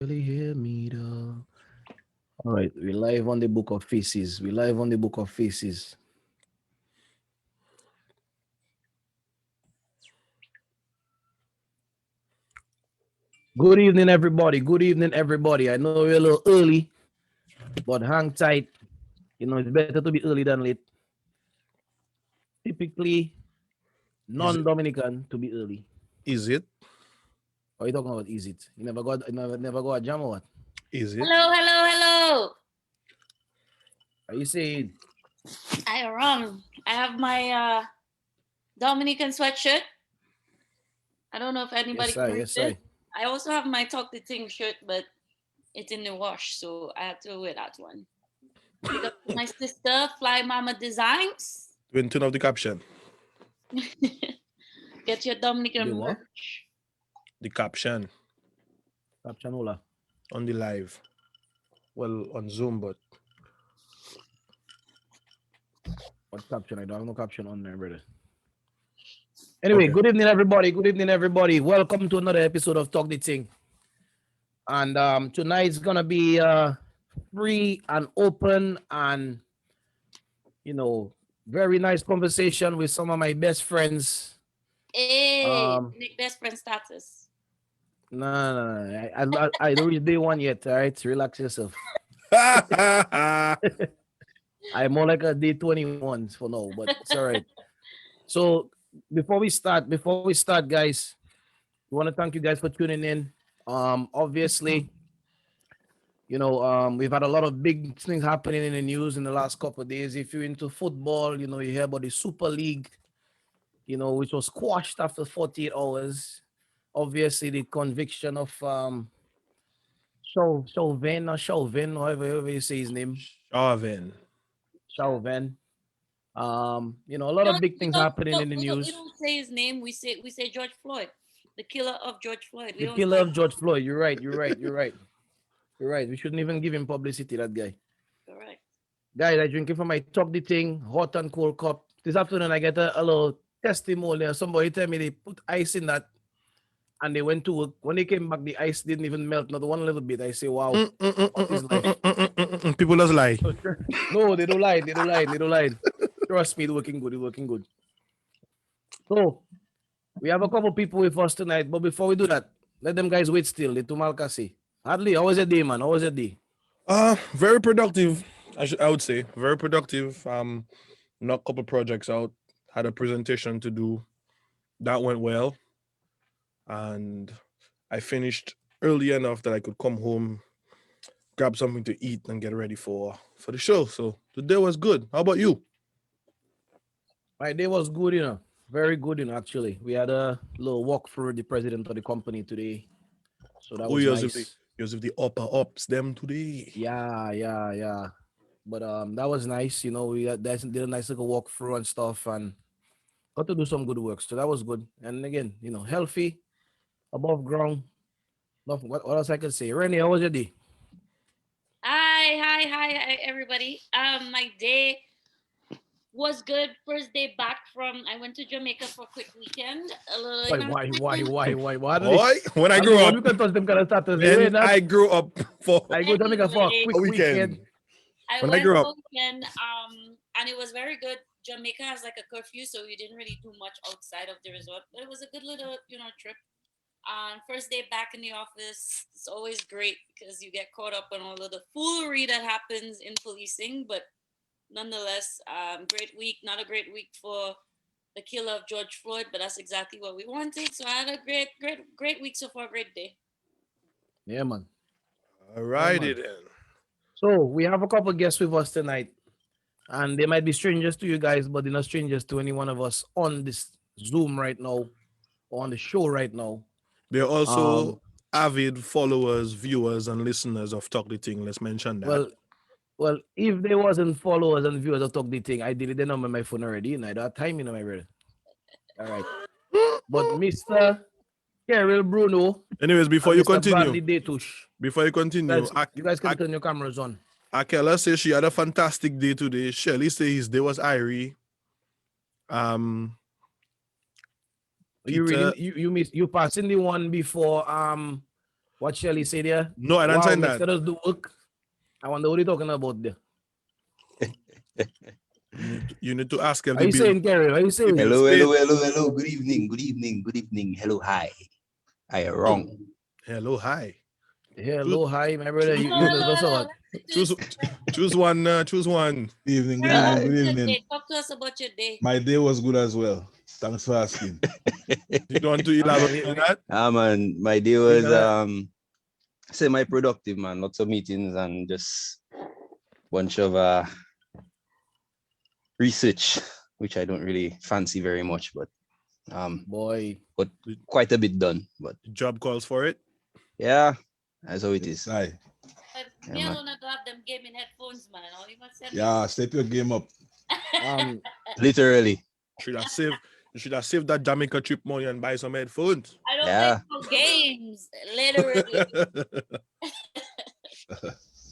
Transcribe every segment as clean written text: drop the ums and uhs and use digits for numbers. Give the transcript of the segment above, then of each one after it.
Really hear me though. All right, we live on the Book of Faces. We live on the Book of Faces. Good evening, everybody. Good evening, everybody. I know we're a little early, but hang tight. You know, it's better to be early than late. Typically, Is it? non-Dominican to be early. Is it? What are you talking about? Is it? You never got a jam or what? Is it? Hello, hello, hello. Are you saying? I am wrong. I have my Dominican sweatshirt. I don't know if Yes, anybody sir. can read Yes, it. sir. I also have my Talk the Ting shirt, but it's in the wash, so I had to wear that one. Big up to my sister, Fly Mama Designs. When turn off the caption. Get your The Dominican what? merch. The caption Caption Ola. on the live. Well, on Zoom, but What caption? I don't have no caption on there, brother. Anyway, okay. good evening, everybody. Good evening, everybody. Welcome to another episode of Talk the Ting. And tonight's gonna be free and open and very nice conversation with some of my best friends. Hey, Um, Nick best friend status. no, no, no, I don't reach day one yet. All right, relax yourself. I'm more like a day 21 for now, but it's all right. So before we start, guys, we want to thank you guys for tuning in. Obviously, we've had a lot of big things happening in the news in the last couple of days. If you're into football, you hear about the Super League, which was quashed after 48 hours. Obviously, the conviction of Chauvin, however you say his name, Charvin. Chauvin. A lot of big We things don't, happening don't in the we don't we news. don't say his name. We say George Floyd, the killer of George Floyd. We The don't killer say of George Floyd. You're right. You're right. You're right. You're right. We shouldn't even give him publicity. That guy. correct. Guys, I drinking from my top the thing, hot and cold cup. This afternoon, I get a little testimony. Somebody tell me they put ice in that and they went to work. When they came back, the ice didn't even melt, not one little bit. I say, wow, what is life? People just lie. So, no, they don't lie. They don't lie. They don't lie. Trust me, it's working good. It's working good. So, we have a couple people with us tonight. But before we do that, let them guys wait still. The Tumalkasi. Hadley, how was your day, man? How was your day? Very productive. I would say very productive. Knocked a couple projects out. Had a presentation to do. That went well, and I finished early enough that I could come home, grab something to eat, and get ready for the show. So the day was good. How about you? My day was good. Very good, actually. We had a little walk through the president of the company today. So that Oh, was yours nice. of the upper ups them today. Yeah, yeah, yeah. But that was nice. We did a nice little walk through and stuff and got to do some good work. So that was good. And again, healthy, above ground. Nothing. What else I can say? Rennie, how was your day? Hi, everybody. My day was good. First day back from I went to Jamaica for a quick weekend. A little, Why, why, why, why, why, why? Boy, when I Hadley, grew what up, we can touch them kind of status? They were when not. I grew up for I go to Jamaica for a anyway, a quick weekend. weekend, I when I went grew for up, a weekend. And it was very good. Jamaica has like a curfew, so we didn't really do much outside of the resort, but it was a good little, trip. First day back in the office, it's always great because you get caught up on all of the foolery that happens in policing. But nonetheless, great week. Not a great week for the killer of George Floyd, but that's exactly what we wanted. So I had a great week so far. Great day. Yeah, man. Yeah, alrighty man. then. So we have a couple guests with us tonight. And they might be strangers to you guys, but they're not strangers to any one of us on this Zoom right now, or on the show right now. They're Um, also avid followers, viewers, and listeners of Talk the Thing. Let's mention that. well, well, if there wasn't followers and viewers of Talk the Thing, I deleted the number on my phone already. I don't have time, my brother. All right. But Mr. Carol Bruno Anyways, and Mr. Bradley Datush, you guys can turn your cameras on. Akela says she had a fantastic day today. Shelly says his day was irie. Um, You reading Peter, you passing the one before What Shelly said there? No, I don't Wow, sign Miss, that. let us do work. I wonder what you talking about there. You need to ask if Are the you bill saying, Gary? Are you the saying? bills Hello, paid. hello, hello, hello. Good evening, good evening, good evening. Hello, hi. I am wrong. Hello, hi. Choose, Hello, hi, my brother. choose, You nervous or what? Let's choose, listen to it. choose one. Choose one. Good evening, good Terry, how evening, I, good was your evening. day? Talk to us about your day. My day was good as well. Thanks for asking. You don't want to Ah, man, elaborate on that? man, my day we was gotta, semi-productive, man. Lots of meetings and just bunch of research, which I don't really fancy very much, um, boy. but The quite a bit done. But job calls for it. yeah, that's how it is. Aye. But Yeah, me man. alone, I don't have them gaming headphones, man. Or you must send me. Yeah, step your game up. Um, Literally. Should have saved. You should have saved that Jamaica trip money and buy some headphones. I don't play Yeah, no games, literally.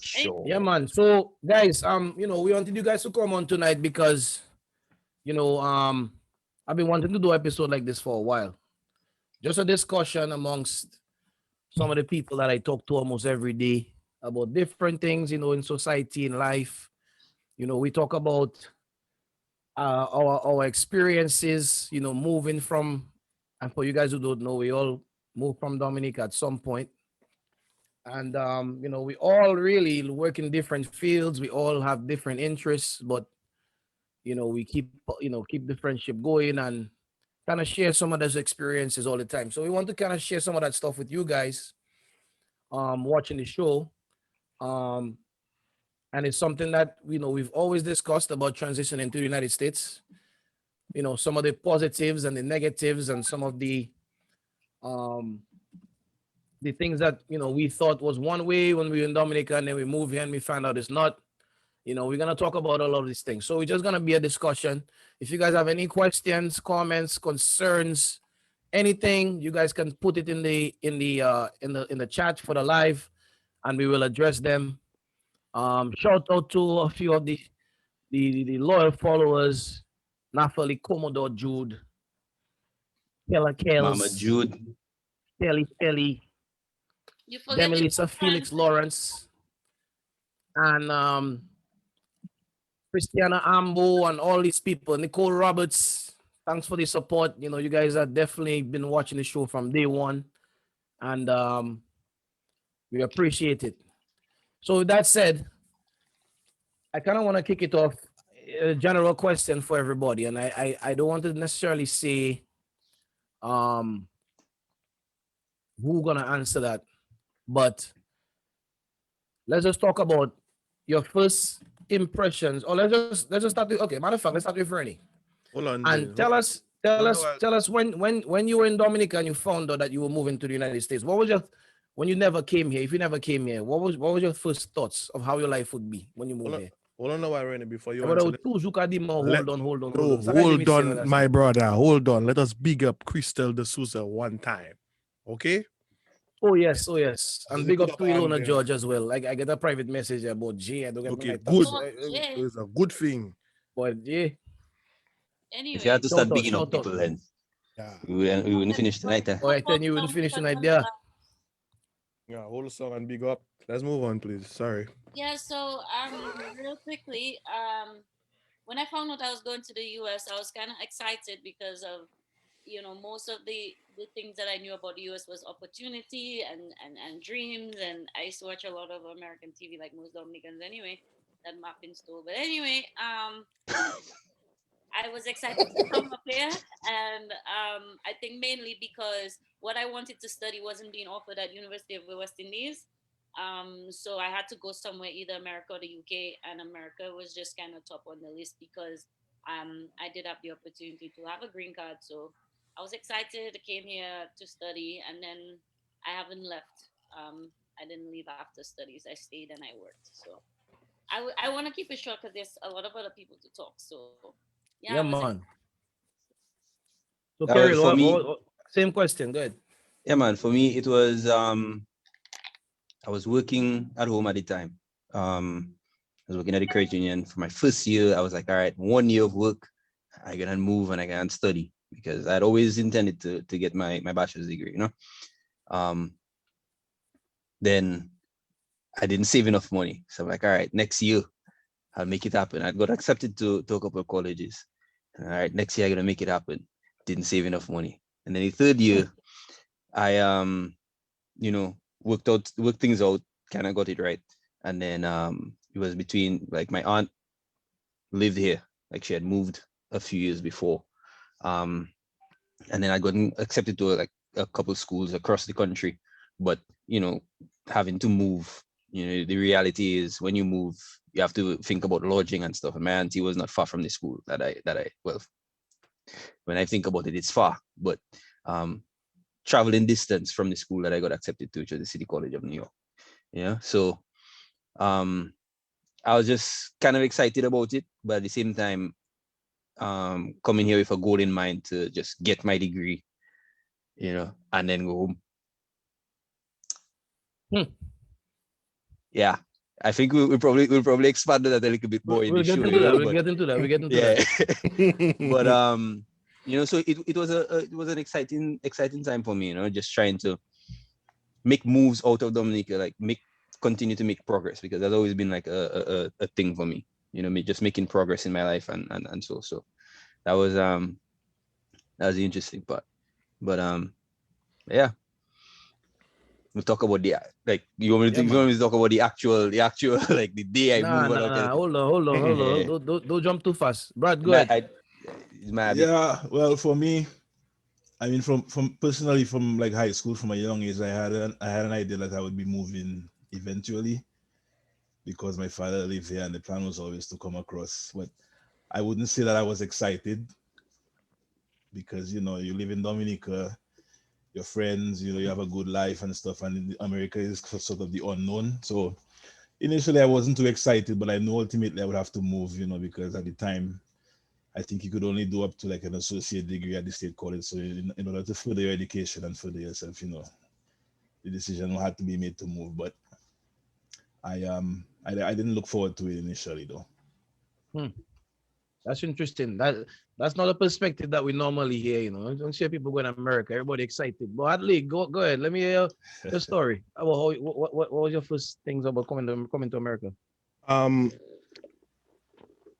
sure. yeah, man. So, guys, we wanted you guys to come on tonight because, I've been wanting to do an episode like this for a while. Just a discussion amongst some of the people that I talk to almost every day about different things, in society, in life. We talk about our experiences, moving from, and for you guys who don't know, we all moved from Dominica at some point. And we all really work in different fields. We all have different interests, but we keep the friendship going and kind of share some of those experiences all the time. So we want to kind of share some of that stuff with you guys watching the show. Um and it's something that we've always discussed about transitioning to the United States. Some of the positives and the negatives and some of um the things that we thought was one way when we were in Dominica, and then we moved here and we found out it's not. We're gonna talk about all of these things. So it's just gonna be a discussion. If you guys have any questions, comments, concerns, anything, you guys can put it in the chat for the live, and we will address them. Shout out to a few of the loyal followers, Nafali Commodore Jude, Kella Mama Kells, Jude. Kelly, You forget the Demilisa Felix Francis. Lawrence, and Christiana Ambo, and all these people, Nicole Roberts. Thanks for the support. You guys have definitely been watching the show from day one, and we appreciate it. So with that said, I kind of want to kick it off. A general question for everybody, and I don't want to necessarily say um who gonna answer that, but let's just talk about your first impressions. Or let's just start with, okay, matter of fact, let's start with Fernie. Hold on, And Jay. tell us when you were in Dominica and you found out that you were moving to the United States. What was your when you never came here? If you never came here, what was your first thoughts of how your life would be when you move Hold on, here? hold on, now, Irene, before you And whether answer with that. two Zuka Dima, Let hold no on. Saka Jimmy hold say what on, I my say. brother. Hold on. Let us big up Crystal de Souza one time. Okay? Oh yes, oh yes. Let And me big put up up to Ilona Andrea. George as well. Like I get a private message about Jay. I don't get Okay, my thoughts. good. Oh, So Jay. it's a good thing. But Jay, If you had Anyway, to start shout out, bigging up shout out. people, then Yeah. we wouldn't finish but tonight. Oh, I tell you, we will finish tonight there. Yeah, hold the song and big up. Let's move on, please. Sorry. yeah, so real quickly, when I found out I was going to the US, I was kind of excited because of most of the things that I knew about the US was opportunity and dreams, and I used to watch a lot of American TV like most Dominicans anyway. That mapping store, but anyway, I was excited to come up here, and I think mainly because what I wanted to study wasn't being offered at University of the West Indies. So I had to go somewhere, either America or the UK, and America was just kind of top on the list because I did have the opportunity to have a green card. So I was excited. I came here to study, and then I haven't left. I didn't leave after studies. I stayed and I worked. So I want to keep it short because there's a lot of other people to talk. So yeah, I Yeah, was man. So Well, Kerry, for me, same question. Good. yeah, man, for me, it was, I was working at home at the time. I was working at the credit union for my first year. I was like, all right, 1 year of work, I can move and I can study because I'd always intended to get my bachelor's degree, Um, Then I didn't save enough money. So I'm like, all right, next year I'll make it happen. I got accepted to a couple of colleges. All right, next year I'm gonna make it happen. Didn't save enough money. And then the third year, I worked things out, kind of got it right. And then it was between like my aunt lived here, like she had moved a few years before. Um, and then I got accepted to like a couple schools across the country. But having to move, the reality is when you move, you have to think about lodging and stuff. And my auntie was not far from the school that I well, when I think about it, it's far, but um, traveling distance from the school that I got accepted to, which was the City College of New York. Yeah, so um, I was just kind of excited about it, but at the same time, coming here with a goal in mind to just get my degree, and then go home. Hmm. Yeah, I think we'll probably expand on that a little bit more in We'll the get show, into that. We'll but get into that. We'll get into yeah, but that. so it was it was an exciting time for me, just trying to make moves out of Dominica, like continue to make progress, because that's always been like a thing for me, me just making progress in my life, and so that was the interesting part. But yeah, we talk about the like Yeah, you want man. me to talk about the actual like the day I Nah, move and nah, all kind nah. of thing. Hold on, hold on, hold on. Yeah, Don't jump too fast. Brad, go my ahead. I, it's my habit. Yeah, well, for me, I mean, from personally, from like high school, from a young age, I had an idea that I would be moving eventually because my father lived here, and the plan was always to come across. But I wouldn't say that I was excited because you live in Dominica, your friends, you have a good life and stuff, and in America is sort of the unknown. So initially, I wasn't too excited, but I know ultimately I would have to move, because at the time I think you could only do up to like an associate degree at the state college. So in order to further your education and further yourself, the decision had to be made to move. But I didn't look forward to it initially though. Hmm. That's interesting. That's not a perspective that we normally hear. Don't see people going to America. Everybody excited. But Adley, go ahead. Let me hear your story. What was your first things about coming to America? Um,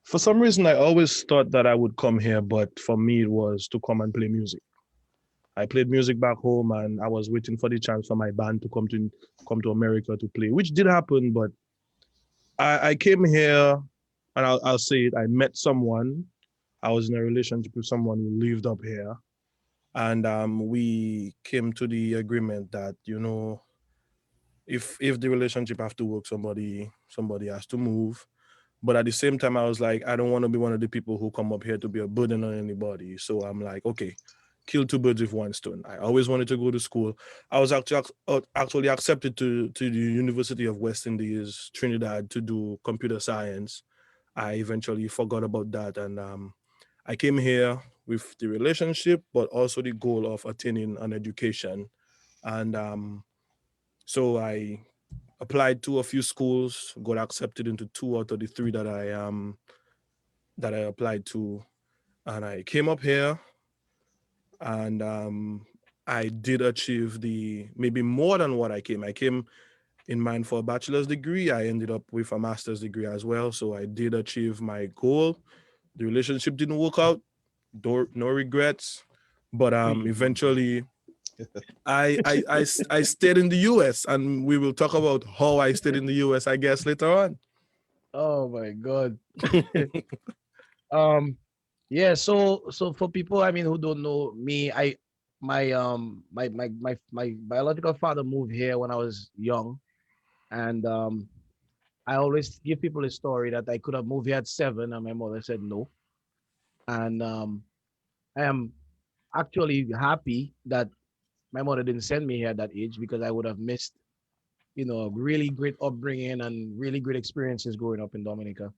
for some reason, I always thought that I would come here, but for me, it was to come and play music. I played music back home, and I was waiting for the chance for my band to come to America to play, which did happen. But I came here, and I'll say it. I met someone. I was in a relationship with someone who lived up here, and we came to the agreement that if the relationship have to work, somebody has to move. But at the same time, I was like, I don't want to be one of the people who come up here to be a burden on anybody. So I'm like, okay, kill two birds with one stone. I always wanted to go to school. I was actually accepted to the University of West Indies, Trinidad, to do computer science. I eventually forgot about that, and I came here with the relationship, but also the goal of attaining an education. And so I applied to a few schools, got accepted into two out of the three that I applied to, and I came up here, and I did achieve the maybe more than what I came. I came in mind for a bachelor's degree. I ended up with a master's degree as well, so I did achieve my goal. The relationship didn't work out. No regrets, but eventually I stayed in the US, and we will talk about how I stayed in the US, I guess, later on. Oh my God. um, yeah. So for people, I mean, who don't know me, my biological father moved here when I was young, and I always give people a story that I could have moved here at 7, and my mother said no, and I am actually happy that my mother didn't send me here at that age because I would have missed, really great upbringing and really great experiences growing up in Dominica.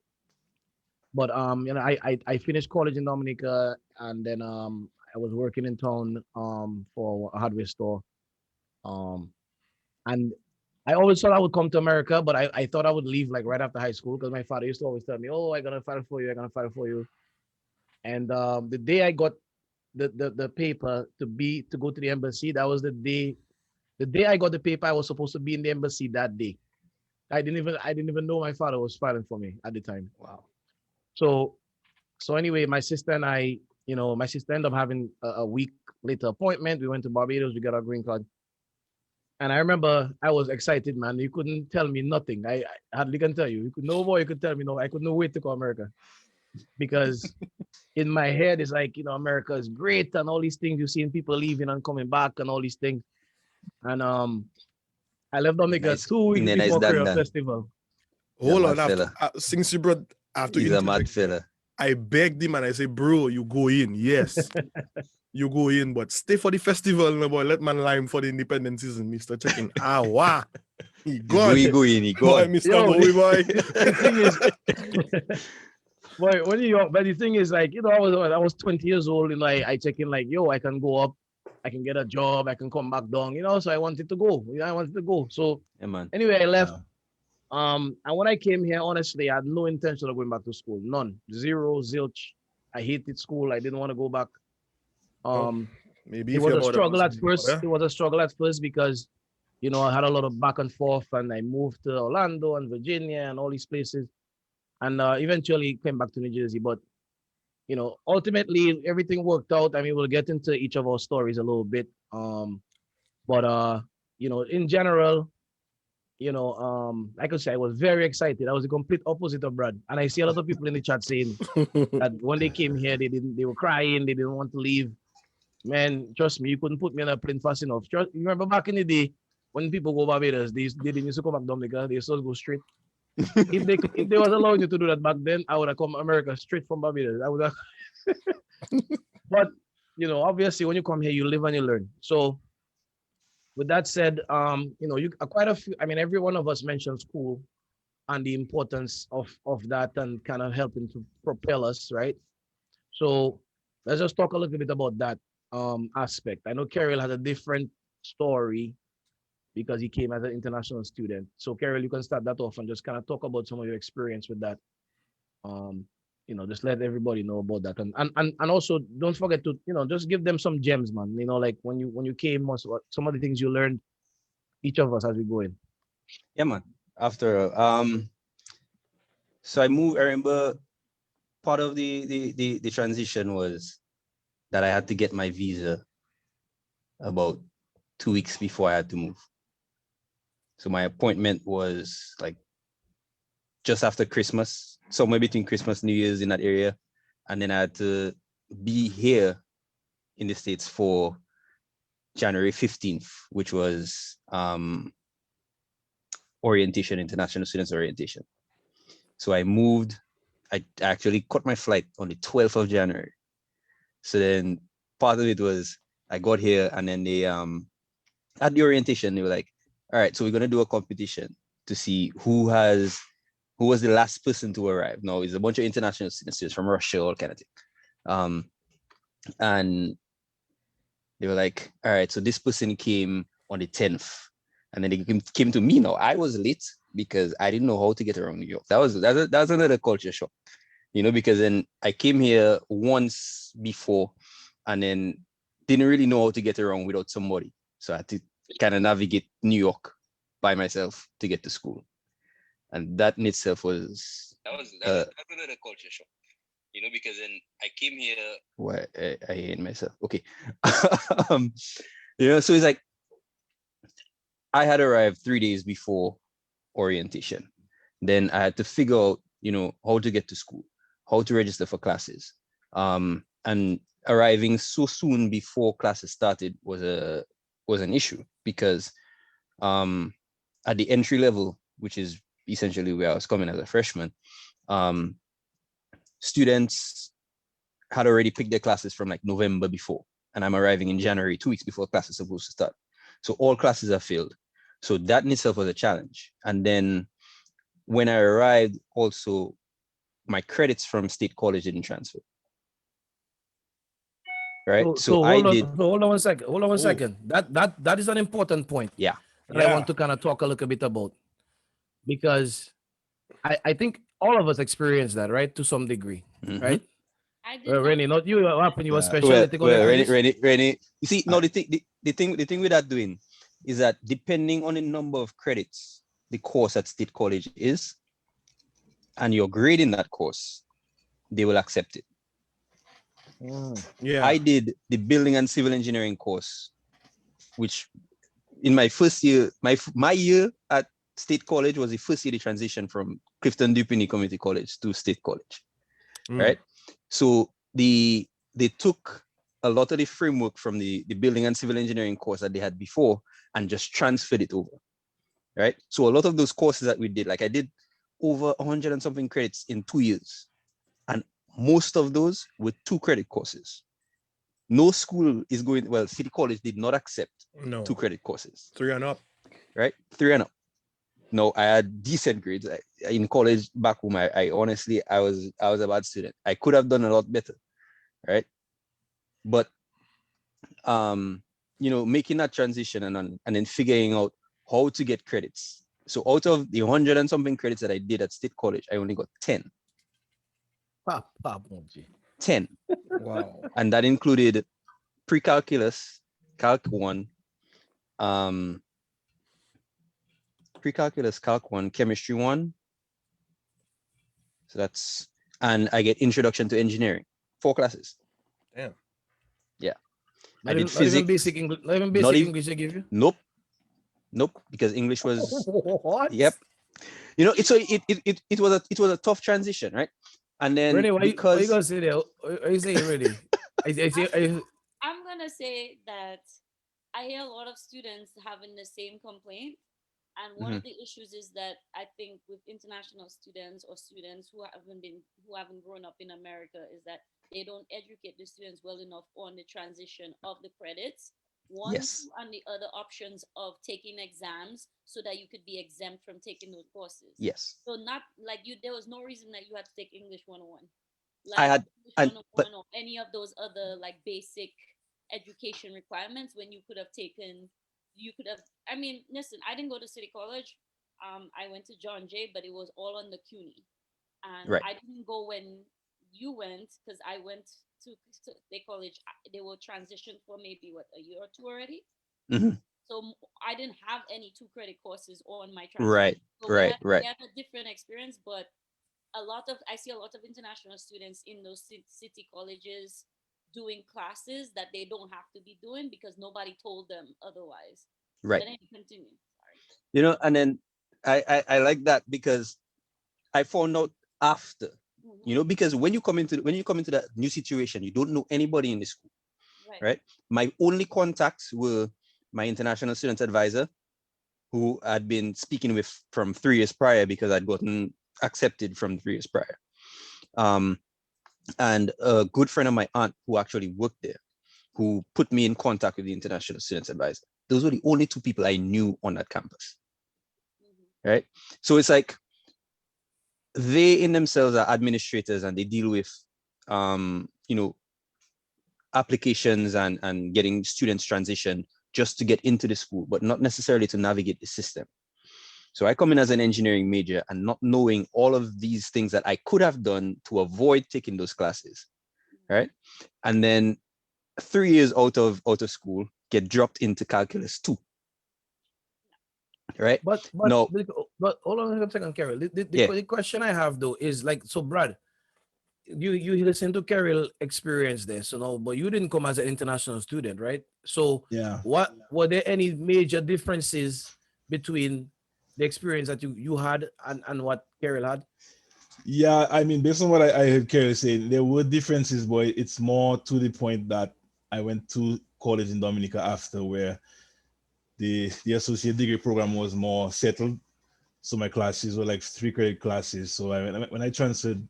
But I finished college in Dominica, and then I was working in town for a hardware store. Um and I always thought I would come to America, but I thought I would leave like right after high school because my father used to always tell me, "Oh, I'm gonna file for you, I'm gonna file for you." And the day I got the paper to go to the embassy, that was the day The day I got the paper, I was supposed to be in the embassy that day. I didn't even know my father was filing for me at the time. Wow. So anyway, my sister and I, my sister ended up having a week later appointment. We went to Barbados. We got our green card. And I remember I was excited, man. You couldn't tell me nothing. I hardly can tell you. No boy could tell me no. I could not wait to go America because in my head it's like, America is great and all these things. You've seen people leaving and coming back and all these things. And I left Dominica Nice. 2 weeks Nice before Dan Creole Dan. Festival. He's a Hold mad on, after fella. since you brought, I have to He's a mad interject. fella. I begged him and I say, bro, you go in. Yes, you go in, but stay for the festival, no boy. Let man lime for the independent season, Mr. Checking. Wow. He gone. He go in, he Boy, gone. Mr. Yo, Bowie, boy. the thing is, boy, but the thing is, like, I was 20 years old, and I check in like, yo, I can go up, I can get a job, I can come back down, so I wanted to go. I wanted to go. So Yeah, man. anyway, I left. Yeah. And when I came here, honestly, I had no intention of going back to school. None. Zero, zilch. I hated school. I didn't want to go back. Oh, Um, maybe it if was your a mother struggle was at in first. order. It was a struggle at first because, I had a lot of back and forth, and I moved to Orlando and Virginia and all these places, and eventually came back to New Jersey. But ultimately everything worked out. I mean, we'll get into each of our stories a little bit. But in general, like I said, I was very excited. I was the complete opposite of Brad, and I see a lot of people in the chat saying that when they came here, they were crying, they didn't want to leave. Man, trust me, you couldn't put me on a plane fast enough. You remember back in the day when people go Barbados, they didn't used to come back Dominica, they used to go straight. If they was allowing you to do that back then, I would have come America straight from Barbados. I would have. But obviously, when you come here, you live and you learn. So, with that said, you quite a few. I mean, every one of us mentioned school and the importance of that and kind of helping to propel us, right? So let's just talk a little bit about that aspect. I know Carol has a different story because he came as an international student. So Carol, you can start that off and just kind of talk about some of your experience with that. Um, just let everybody know about that. And also don't forget to, just give them some gems, man. Like when you came, some of the things you learned, each of us as we go in. Yeah, man. After so I moved. I remember part of the transition was that I had to get my visa about 2 weeks before I had to move. So my appointment was like just after Christmas, somewhere between Christmas, New Year's in that area. And then I had to be here in the States for January 15th, which was orientation, international students orientation. So I moved. I actually cut my flight on the 12th of January. So then part of it was I got here and then they at the orientation, they were like, all right, so we're gonna do a competition to see who was the last person to arrive. Now it's a bunch of international students from Russia, all kind of thing. And they were like, all right, so this person came on the 10th. And then they came to me. Now I was late because I didn't know how to get around New York. That was another culture shock, because then I came here once before and then didn't really know how to get around without somebody. So I had to kind of navigate New York by myself to get to school. And that in itself was that's another culture shock, because then I came here. Why I hate myself. Okay. So it's like I had arrived 3 days before orientation. Then I had to figure out, how to get to school, how to register for classes. And arriving so soon before classes started was an issue because at the entry level, which is essentially where I was coming as a freshman, students had already picked their classes from like November before, and I'm arriving in January, 2 weeks before class is supposed to start. So all classes are filled. So that in itself was a challenge. And then when I arrived, also my credits from State College didn't transfer. Right. So I did. Hold on one second. Hold on one Oh. second. That is an important point. Yeah. That I want to kind of talk a little bit about, because I think all of us experience that, right, to some degree, Mhm. right? I did not. Rennie, not you. What happened? You were Yeah. special. Well, They take all the credits? Rennie. You see, now the thing with that doing is that depending on the number of credits the course at State College is, and your grade in that course, they will accept it. Yeah. I did the building and civil engineering course, which in my first year, my year at State College was the first year the transition from Clifton Dupini Community College to State College, right? So they took a lot of the framework from the building and civil engineering course that they had before and just transferred it over, right? So a lot of those courses that we did, like I did over 100 and something credits in 2 years, and most of those were 2 credit courses. No school is going, well, City College did not accept No. 2 credit courses. 3 and up. Right? 3 and up. No, I had decent grades in college back home. I honestly, I was a bad student. I could have done a lot better, right? But making that transition and then figuring out how to get credits. So out of the 100 and something credits that I did at State College, I only got 10. 10. Wow. And that included pre-calculus, calc 1, pre-calculus, calc 1, chemistry 1. So that's, and I get introduction to engineering, 4 classes. Damn. Yeah. Not I did even physics. basic English. Not even basic English they give you. Nope. Because English was What? Yep. It was a tough transition, right? And then Renee, why you because gonna say that? What are you saying, Renee? I'm gonna say that I hear a lot of students having the same complaint. And one of the issues is that I think with international students or students who haven't grown up in America is that they don't educate the students well enough on the transition of the credits. One, Yes. two, and the other options of taking exams so that you could be exempt from taking those courses. Yes. So not like there was no reason that you had to take English 101. I Like had English but 101 or any of those other like basic education requirements when you could have I mean, listen, I didn't go to City College. I went to John Jay, but it was all on the CUNY. And Right. I didn't go when you went because I went to State College. They were transitioned for maybe a year or 2 already. Mhm. So I didn't have any 2 credit courses on my transition. Right. So Right. we had a different experience, but I see a lot of international students in those city colleges doing classes that they don't have to be doing because nobody told them otherwise. Right. But anyway, continue. Sorry. And then I like that because I found out after, because when you come into that new situation, you don't know anybody in the school, right? My only contacts were my international student advisor, who I'd been speaking with from 3 years prior because I'd gotten accepted from 3 years prior. And a good friend of my aunt who actually worked there, who put me in contact with the international students advisor. Those were the only 2 people I knew on that campus, right? So it's like they in themselves are administrators and they deal with, applications and getting students transition just to get into the school, but not necessarily to navigate the system. So I come in as an engineering major and not knowing all of these things that I could have done to avoid taking those classes, right? And then 3 years out of school, get dropped into calculus 2, right? But no, hold on a second, Carol. The question I have though is like, so Brad, you listen to Carol experience this, but you didn't come as an international student, right? So Yeah. what were there any major differences between the experience that you had and what Carol had? Yeah, I mean, based on what I heard Kerry say, there were differences, but it's more to the point that I went to college in Dominica after, where the associate degree program was more settled. So my classes were like 3 credit classes. So when I transferred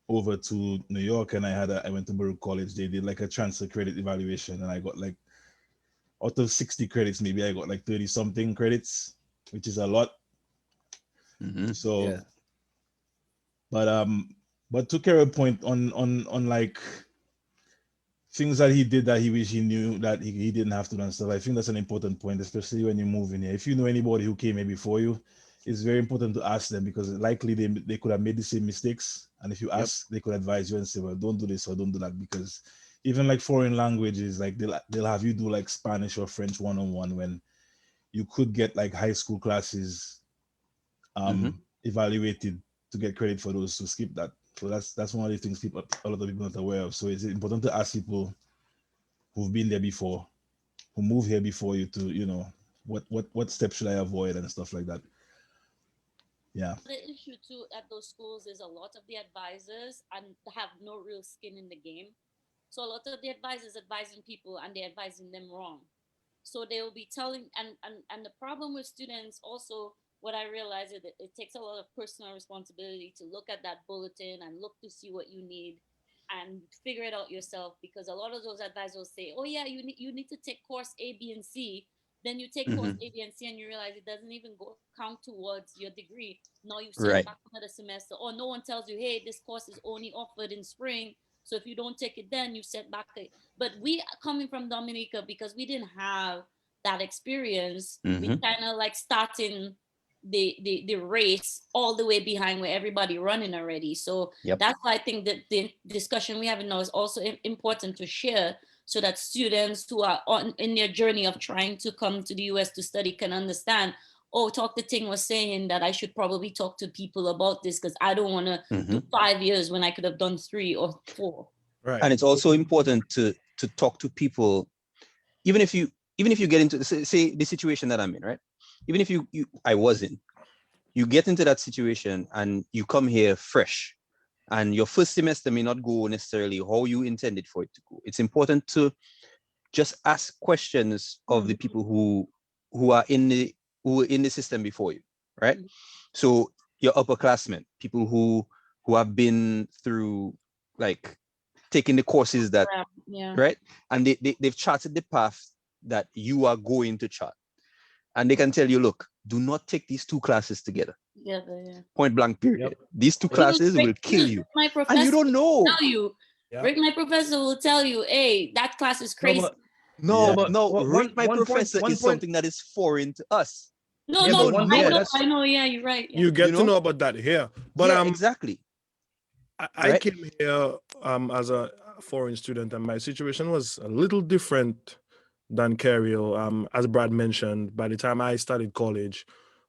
over to New York and I went to Baruch College, they did like a transfer credit evaluation, and I got like, out of 60 credits, maybe I got like 30 something credits, which is a lot. So Yeah. But to Kerry's point on like things that he did that he wish he knew that he didn't have to do and stuff, I think that's an important point, especially when you move in here. If you know anybody who came here before you, it's very important to ask them, because likely they could have made the same mistakes. And if you ask, they could advise you and say, well, don't do this or don't do that. Because even like foreign languages, like they'll have you do like Spanish or French 101 when you could get like high school classes Mhm. evaluated to get credit for those to skip that. So that's one of the things people a lot of people not aware of. So it's important to ask people who've been there before, who moved here before you to, what steps should I avoid and stuff like that. Yeah. The issue too at those schools is a lot of the advisors and have no real skin in the game. So a lot of the advisors advising people and they're advising them wrong. So they will be telling and the problem with students also, what I realize is that it takes a lot of personal responsibility to look at that bulletin and look to see what you need and figure it out yourself, because a lot of those advisors say, oh yeah, you need to take course A, B, and C. Then you take course Mhm. A, B, and C, and you realize it doesn't even go count towards your degree. Now you send Right. back another semester, or no one tells you, hey, this course is only offered in spring, so if you don't take it then you set back a, but we coming from Dominica, because we didn't have that experience, we Mhm. kind of like starting the race all the way behind where everybody running already. So Yep. that's why I think that the discussion we have now is also important to share, so that students who are on in their journey of trying to come to the US to study can understand, oh, talk the Ting was saying that I should probably talk to people about this, because I don't want to do Mhm. 5 years when I could have done 3 or 4. Right. And it's also important to talk to people, even if you get into say the situation that I'm in, right? Even if you I was in, you get into that situation and you come here fresh, and your first semester may not go necessarily how you intended for it to go. It's important to just ask questions of the people who are in the system before you, right? So your upperclassmen, people who have been through, like, taking the courses that, Yeah. right, and they've charted the path that you are going to chart, and they can tell you, look, do not take these two classes together, Yeah, yeah. point blank, period. Yep. These two Yep. classes will kill you, My and you professor don't will know. tell you. Yeah. Rick, my professor will tell you, hey, that class is No, crazy. but Yeah. No, one Rick, my one point professor, one is point. something that is foreign to us. No, We Yeah, but no, don't one. I Yeah, know know, that. I that's know. Yeah, you're right. Yeah. You You get to know? know about that here. But Yeah, exactly. I Right? came here as a foreign student, and my situation was a little different than Carriel. As Brad mentioned, by the time I started college,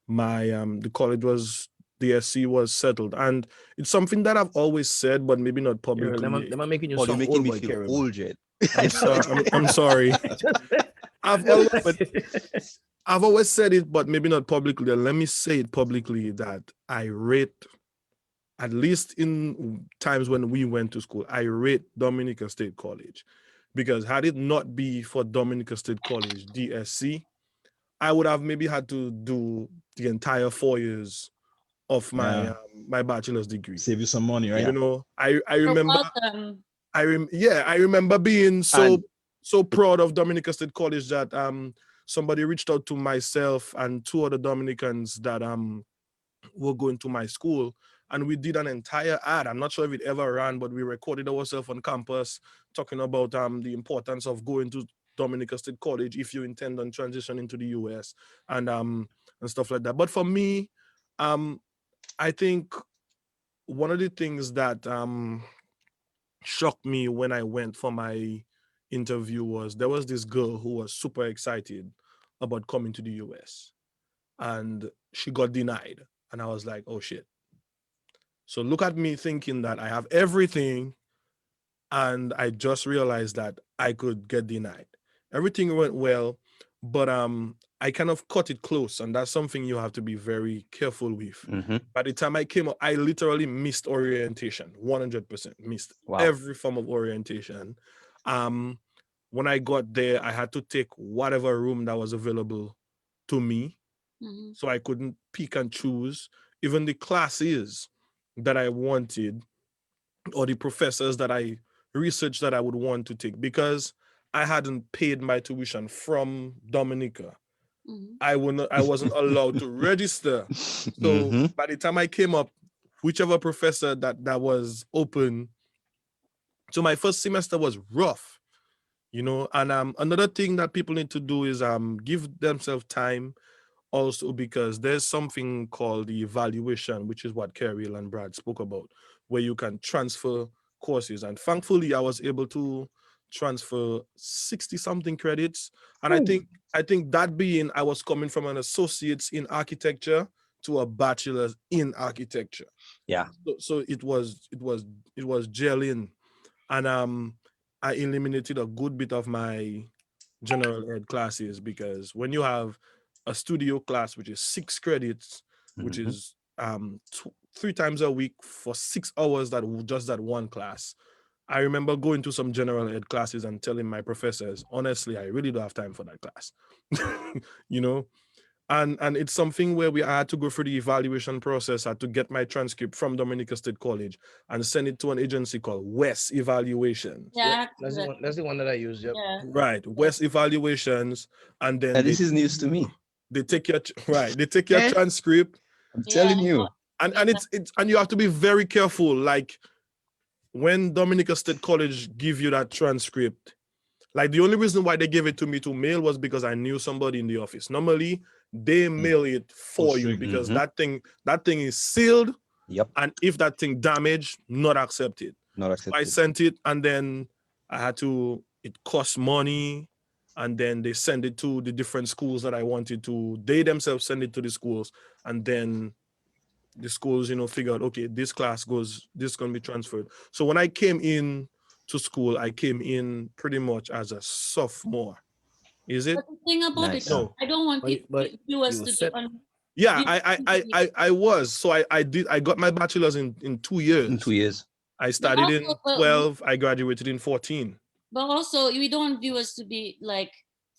my the college was the SC was settled, and it's something that I've always said, but maybe not Carol. publicly. Them are making you Oh, you're sound making old me boy, feel Carol, man. old, Jed. I'm sorry. I'm sorry. Just I've tell but I've always said it, but maybe not publicly. Let me say it publicly that I rate, at least in times when we went to school, I rate Dominica State College, because had it not be for Dominica State College, DSC, I would have maybe had to do the entire 4 years of my Yeah. my bachelor's degree. Save you some money, right? Yeah. You know, I You're remember welcome. yeah, I remember being And so it, proud of Dominica State College that somebody reached out to myself and two other Dominicans that were going to my school, and we did an entire ad. I'm not sure if it ever ran, but we recorded ourselves on campus talking about the importance of going to Dominica State College if you intend on transitioning to the US, and stuff like that. But for me, um I think one of the things that shocked me when I went for my interview was there was this girl who was super excited about coming to the US, and she got denied. And I was like, oh shit. So look at me thinking that I have everything, and I just realized that I could get denied. Everything went well, but I kind of cut it close, and that's something you have to be very careful with. mhm. By the time I came up, I literally missed orientation, 100% missed Wow. every form of orientation. Um, when I got there, I had to take whatever room that was available to me, Mhm. so I couldn't pick and choose even the classes that I wanted, or the professors that I researched that I would want to take, because I hadn't paid my tuition from Dominica. Mhm. I wasn't allowed to register. So hmm by the time I came up, whichever professor that was open, so my first semester was rough, And another thing that people need to do is give themselves time also, because there's something called the evaluation, which is what Carol and Brad spoke about, where you can transfer courses. And thankfully, I was able transfer 60 something credits. And Ooh. I think that being I was coming from an associate's in architecture to a bachelor's in architecture. Yeah. So it was gelling. And I eliminated a good bit of my general ed classes, because when you have a studio class which is 6 credits, which Mhm. is 3 times a week for 6 hours, just that one class. I remember going to some general ed classes and telling my professors, honestly, I really don't have time for that class. you know, and it's something where I had to go through the evaluation process. I had to get my transcript from Dominica State College and send it to an agency called West Evaluations. Yeah, Yep, I had to do that's the that. one. That's the one that I use. Yep. Yeah. Right, West Evaluations, and then And this is news to me. they take your right, they take your Eh? transcript, I'm Yeah. telling you. and it's and you have to be very careful. Like when Dominica State College give you that transcript, like the only reason why they gave it to me to mail was because I knew somebody in the office. Normally, they mail it for you strict. because Mhm. that thing is sealed, Yep. and if that thing damaged, not accepted. Not So I accepted. sent it, and then I had to. It cost money, and then they send it to the different schools that I wanted to. They themselves send it to the schools, and then the schools, figure out, okay, this gonna be transferred. So when I came in to school, I came in pretty much as a sophomore. Is it? But the thing about it, Nice. No. I don't want But viewers you to be set. on. Yeah, viewers to be- I was. So I got my bachelor's in 2 years. In 2 years. I but started in also, 12, I graduated in 14. but also, we don't want viewers to be like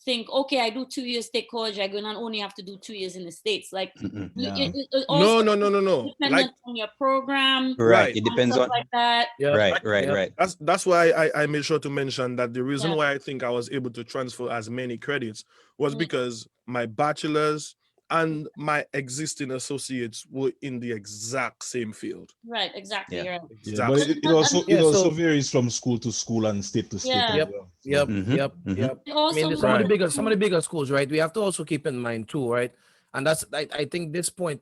think, okay, I do 2 years take college, I'm gonna only have to do 2 years in the States. Like Mm-mm. Yeah. it No, also no, no, no, no. Like, dependent on your program Right. right. It and depends stuff on. like that. Yep. Right. Like, Right. Yep. Right. that's why I made sure to mention that the reason Yeah. why I think I was able to transfer as many credits was Mm. because my bachelor's and my existing associates were in the exact same field. Right, exactly. Yeah. Right. Yeah, but Exact. it But, also Yeah. So. varies from school to school and state to state Yeah. as Yep. well. So, Yep. Mhm. Yep. Mhm. Yep. they I also mean, look at some of the bigger schools, right? We have to also keep in mind too, right? And that's I think this point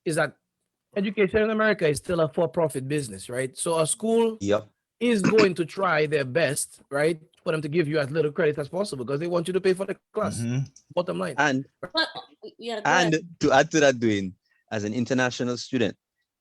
is that education in America is still a for-profit business, right? So a school Yep. is going to try their best, right, for them to give you as little credit as possible because they want you to pay for the class. mhm. Bottom line. And but yeah, go ahead. to add to that, doing as an international student,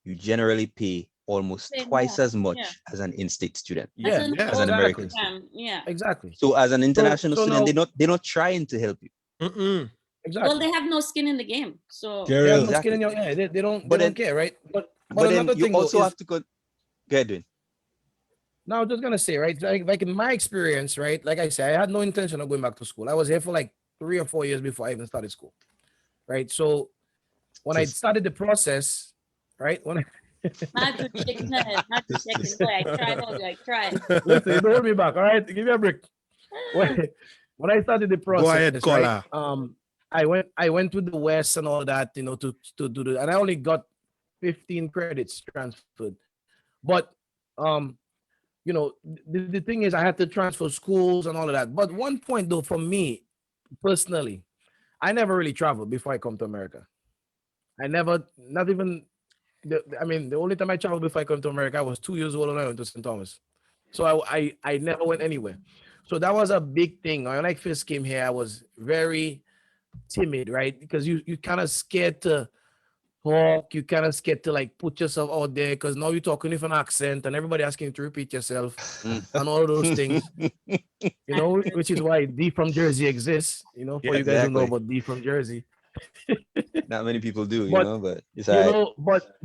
you generally pay almost Pay twice more, as much yeah. as an in-state student, As Yeah. an Yeah. as an American Exactly. student. Yeah. Exactly. So as an international So student, now they're not trying to help you. Mm-mm. Well, exactly. they have no skin in the game. So They have Gerald, no skin in Exactly. your yeah. They But don't then care, right? But but then another you thing though also is have to go ahead, doing. now I'm just gonna say, right? Like in my experience, right? Like I said, I had no intention of going back to school. I was here for like 3 or 4 years before I even started school. Right. So when I Just- started the process, right? When I not to shaking the head, not to shaking. Boy, I tried all I tried. listen, you don't hold me back, all right? Give me a break. When, when I started the Go ahead, process, right? caller. I went to the West and all that, to do the, and I only got 15 credits transferred. But um, the thing is I had to transfer schools and all of that. But one point though, for me personally, I never really traveled before I come to America. I never, not even I mean, the only time I traveled before I come to America, I was 2 years old and I went to St. Thomas. So I never went anywhere. So that was a big thing. When I first came here, I was very timid, right? Because you kind of scared to talk, you kind of scared to like put yourself out there because now you're talking with an accent and everybody asking you to repeat yourself and all of those things, which is why D from Jersey exists, for Yeah. you guys who know Exactly. about D from Jersey. Not many people do, But but it's all right. What?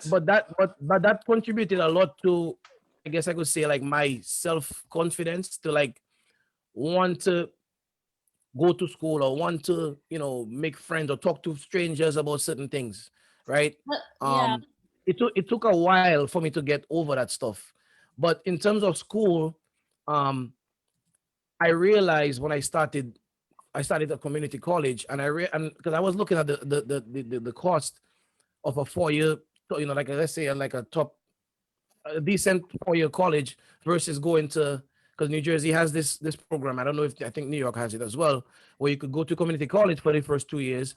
but that contributed a lot to, I guess I could say, like my self-confidence to like want to go to school or want to make friends or talk to strangers about certain things, right? But yeah, um it took a while for me to get over that stuff, but in terms of school, um I realized when I started a community college, and and because I was looking at the cost of a 4 year, like let's say like a decent 4 year college versus going to, because New Jersey has this program. I don't know if I think New York has it as well, where you could go to community college for the first 2 years,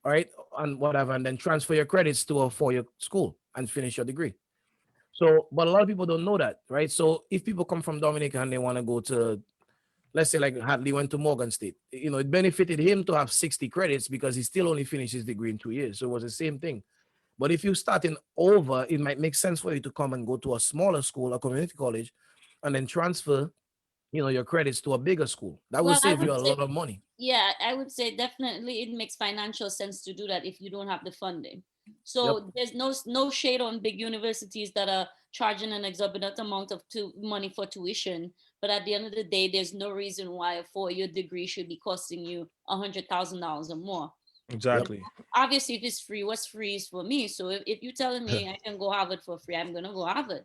all right, and whatever, and then transfer your credits to a 4 year school and finish your degree. So, but a lot of people don't know that, right? So if people come from Dominica and they want to go to, let's say like Hadley went to Morgan State, it benefited him to have 60 credits because he still only finished his degree in 2 years. So it was the same thing. But if you're starting over, it might make sense for you to come and go to a smaller school, a community college, and then transfer, your credits to a bigger school. That will Well, I save you would a say, lot of money. yeah, I would say definitely it makes financial sense to do that if you don't have the funding. Yep. So there's no shade on big universities that are charging an exorbitant amount of money for tuition. But at the end of the day, there's no reason why a 4-year degree should be costing you $100,000 or more. Yep. Exactly. Obviously, if it's free, what's free is for me. So if you're telling me I can go Harvard for free, I'm gonna go Harvard.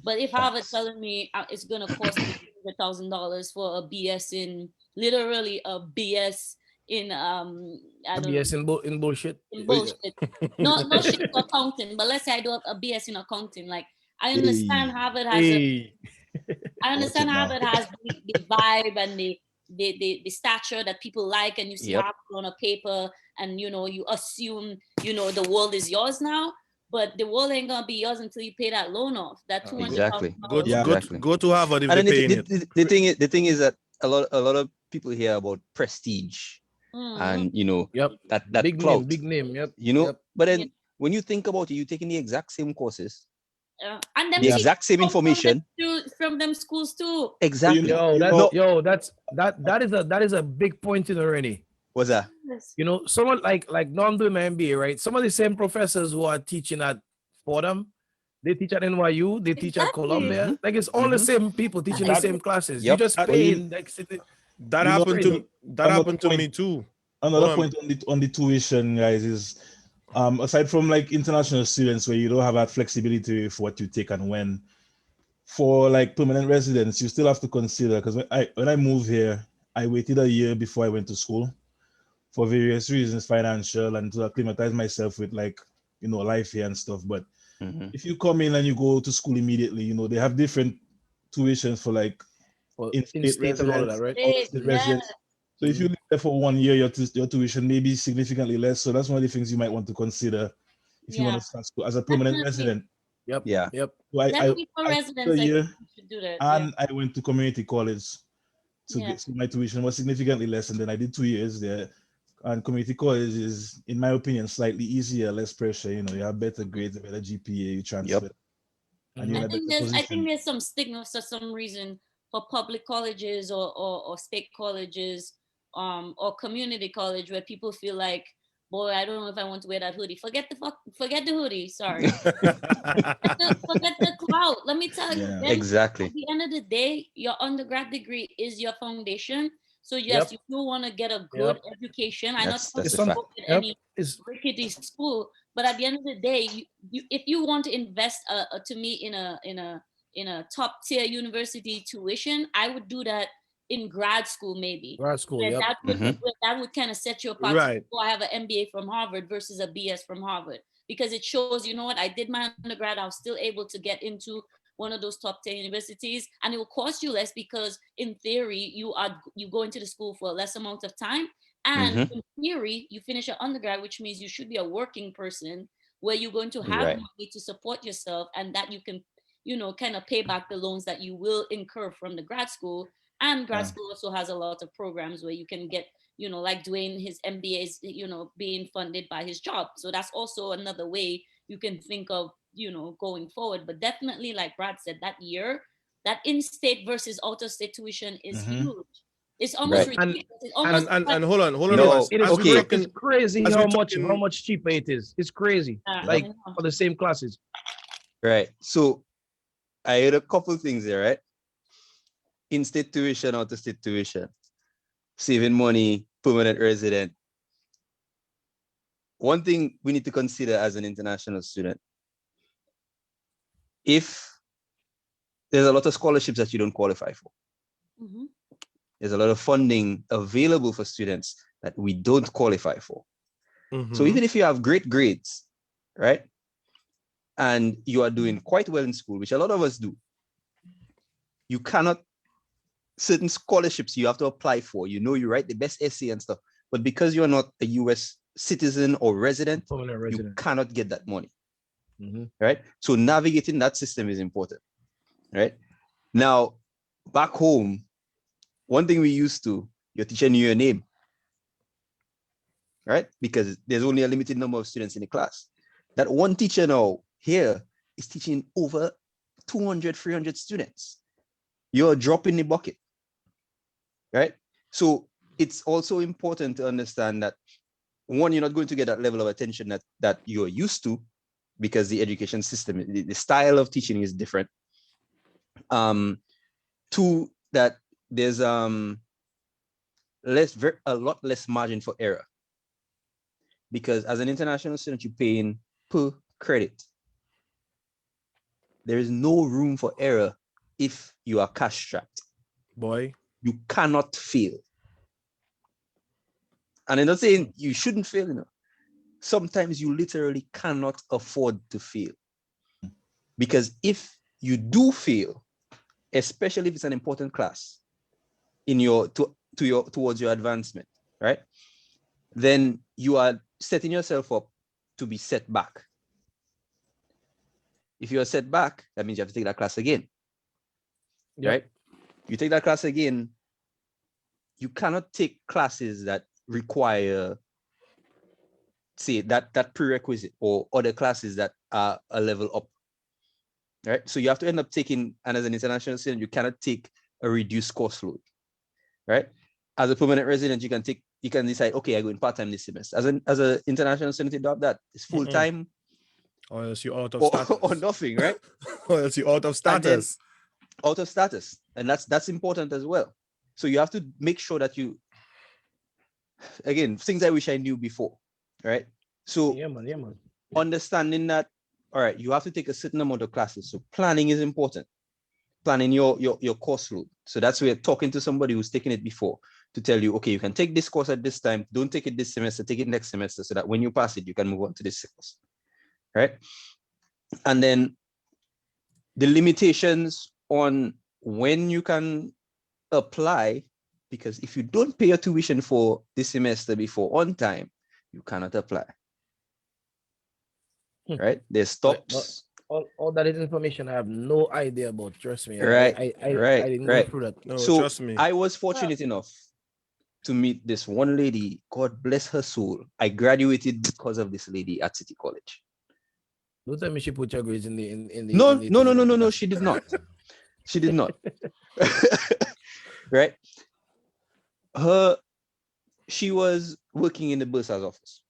But if Harvard Facts. telling me it's gonna cost me $100,000 for a BS in literally a BS in I A don't know, BS in bullshit. in bullshit. No shit for accounting, but let's say I do a BS in accounting. Like I understand Hey, Harvard has a Hey. I watch understand it now. Harvard has the vibe and the stature that people like, and you see Yep. Harvard on a paper, and you assume the world is yours now, but the world ain't gonna be yours until you pay that loan off. That two hundred Exactly. thousand Go to, dollars. Yeah. go to, Exactly. go to Harvard if And they're then paying it. the thing is that a lot of people hear about prestige and Yep. that Big name, clout, big name. Yep. Yep. but Yeah. then when you think about it, you're taking the exact same courses, And them the Yeah. people exact same come information. from them schools too. So Exactly. Yo, you that's know, No, yo, that is a big point in already. what's that? Yes. Someone like now I'm doing my MBA, right? Some of the same professors who are teaching at Fordham, they teach at NYU, they teach at Exactly. Mm-hmm. Columbia. Like it's all the Mm-hmm. same people teaching the That same classes. You Yep. just that but pay you, in like that you know, happened crazy. to that another happened to point, me too. Hold another on. point on the tuition, guys, is aside from like international students where you don't have that flexibility for what you take and when, for like permanent residents, you still have to consider, because when I moved here, I waited a year before I went to school for various reasons, financial, and to acclimatize myself with like life here and stuff. But Mm-hmm. if you come in and you go to school immediately, they have different tuitions for like Well, in in-state state and all of that, residents, right? out-of-state Yeah. residents. So if you live there for 1 year, your tuition may be significantly less. So that's one of the things you might want to consider if you want Yeah. to start school as a permanent Definitely. resident. Yep. Yeah. Yep. So Definitely for I did a residents, I year think we should do that. Yeah. and I went to community college to Yeah. get, so my tuition was significantly less, and then I did 2 years there. And community college is, in my opinion, slightly easier, less pressure. You have better grades, a better GPA, you Yep. transfer, and you're Mhm. in a better I think position. there's some stigma for some reason for public colleges or state colleges or community college where people feel like, boy, I don't know if I want to wear that hoodie. Forget the hoodie. Sorry. Forget the clout. Let me tell you, Yeah. then at Exactly. the end of the day, your undergrad degree is your foundation. So yes, Yep. you do want to get a good Yep. education. I'm not telling That's It's a you to some fact. go to yep. any It's rickety school, but at the end of the day, if you want to invest to me in a top tier university tuition, I would do that in grad school maybe. grad school. Where Yep. Mm-hmm. that would kind of set you apart. Right. Oh, I have an MBA from Harvard versus a BS from Harvard, because it shows, what, I did my undergrad, I was still able to get into one of those top 10 universities, and it will cost you less because in theory you go into the school for a less amount of time, and Mm-hmm. in theory you finish your undergrad, which means you should be a working person where you're going to have Right. money to support yourself, and that you can kind of pay back the loans that you will incur from the grad school. And grad Yeah. school also has a lot of programs where you can get, like Dwayne, his MBA is, being funded by his job. So that's also another way you can think of, going forward. But definitely, like Brad said, that year, that in-state versus out-of-state tuition is Mm-hmm. huge. It's almost Right. And ridiculous. It's and almost And like, hold on, it is Ross. No. it is As we Okay. it's talking, crazy as we how talking, much cheaper it is. It's crazy. Yep. Like for the same classes. Right. So I heard a couple things there, right? In-state tuition, out-of-state tuition, saving money, permanent resident. One thing we need to consider as an international student, if there's a lot of scholarships that you don't qualify for, Mhm. there's a lot of funding available for students that we don't qualify for. So Mhm. even if you have great grades, right, and you are doing quite well in school, which a lot of us do, you cannot, certain scholarships you have to apply for, you write the best essay and stuff, but because you're not a US citizen or resident, Permanent you resident. cannot get that money. right? So navigating that system is important, right? Now, back home, one thing we used to, your teacher knew your name, right? Because there's only a limited number of students in the class. That one teacher now here is teaching over 200, 300 students. You're dropping the bucket, right? So it's also important to understand that one, you're not going to get that level of attention that you're used to because the education system, the style of teaching is different. Two, that there's a lot less margin for error because as an international student, you're paying per credit. There is no room for error if you are cash strapped. Boy, You cannot fail. And I'm not saying you shouldn't fail, you know. Sometimes you literally cannot afford to fail. Because if you do fail, especially if it's an important class in your towards your advancement, right? Then you are setting yourself up to be set back. If you are set back, that means you have to take that class again. Yep. Right? You take that class again, you cannot take classes that require, say, that prerequisite or other classes that are a level up. Right? So you have to end up taking, and as an international student, you cannot take a reduced course load. Right? As a permanent resident, you can decide, okay, I go in part-time this semester. As an international student, you adopt that. It's full-time. Or else you're out of status. Or nothing, right? Or else you're out of status. Out of status. And that's important as well. So you have to make sure that you, again, things I wish I knew before, right? So yeah, man. Understanding that, all right, you have to take a certain amount of classes. So planning is important. Planning your course load. So that's where talking to somebody who's taken it before to tell you, okay, you can take this course at this time. Don't take it this semester, take it next semester so that when you pass it, you can move on to this course, right? And then the limitations on when you can apply, because if you don't pay your tuition for this semester before on time, you cannot apply. Right? There's stops. All that is information I have no idea about. Trust me. Right. I didn't go through that. No, so trust me. I was fortunate enough to meet this one lady. God bless her soul. I graduated because of this lady at City College. Don't tell me she put your grades in the No. She did not. She did not. Right? She was working in the bursar's office.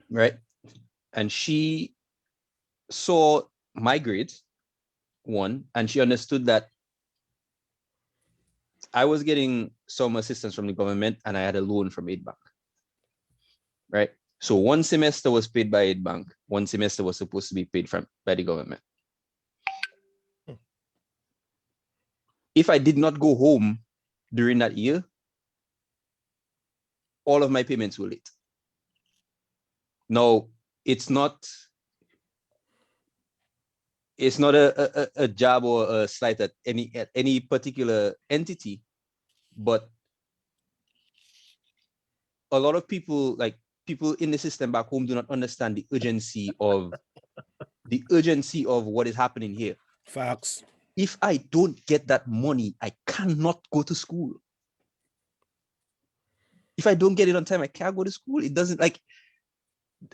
Right? And she saw my grades, one, and she understood that I was getting some assistance from the government and I had a loan from Aid Bank. Right? So one semester was paid by Aid Bank, one semester was supposed to be paid by the government. If I did not go home during that year, all of my payments were late. Now, it's not a jab or a slight at any particular entity, but a lot of people, like people in the system back home, do not understand the urgency of what is happening here. Facts. If I don't get that money, I cannot go to school. If I don't get it on time, I can't go to school. It doesn't like,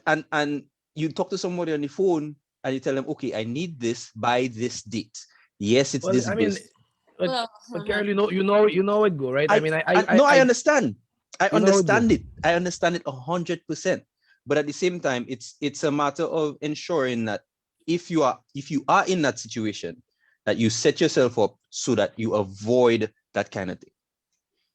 and you talk to somebody on the phone and you tell them, okay, I need this by this date. Yes, it's this. I mean, but Carol, you know it go, right? I understand. I understand it. I understand it 100%. But at the same time, it's a matter of ensuring that if you are in that situation, that you set yourself up so that you avoid that kind of thing.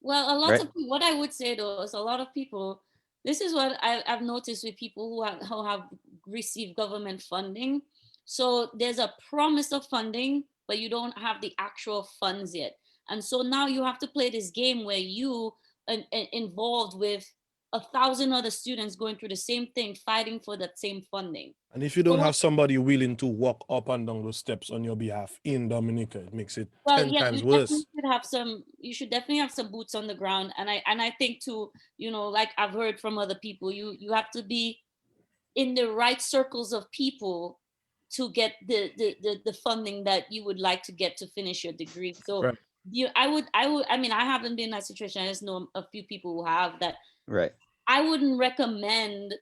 Well, a lot of people, what I would say though is a lot of people. This is what I've noticed with people who have received government funding. So there's a promise of funding, but you don't have the actual funds yet. And so now you have to play this game where you are involved with 1,000 other students going through the same thing, fighting for that same funding. And if you don't have somebody willing to walk up and down those steps on your behalf in Dominica, it makes it 10 times worse. You should definitely have some boots on the ground. And I think too, like I've heard from other people, you have to be in the right circles of people to get the funding that you would like to get to finish your degree. So Right. I mean, I haven't been in that situation. I just know a few people who have that. Right. I wouldn't recommend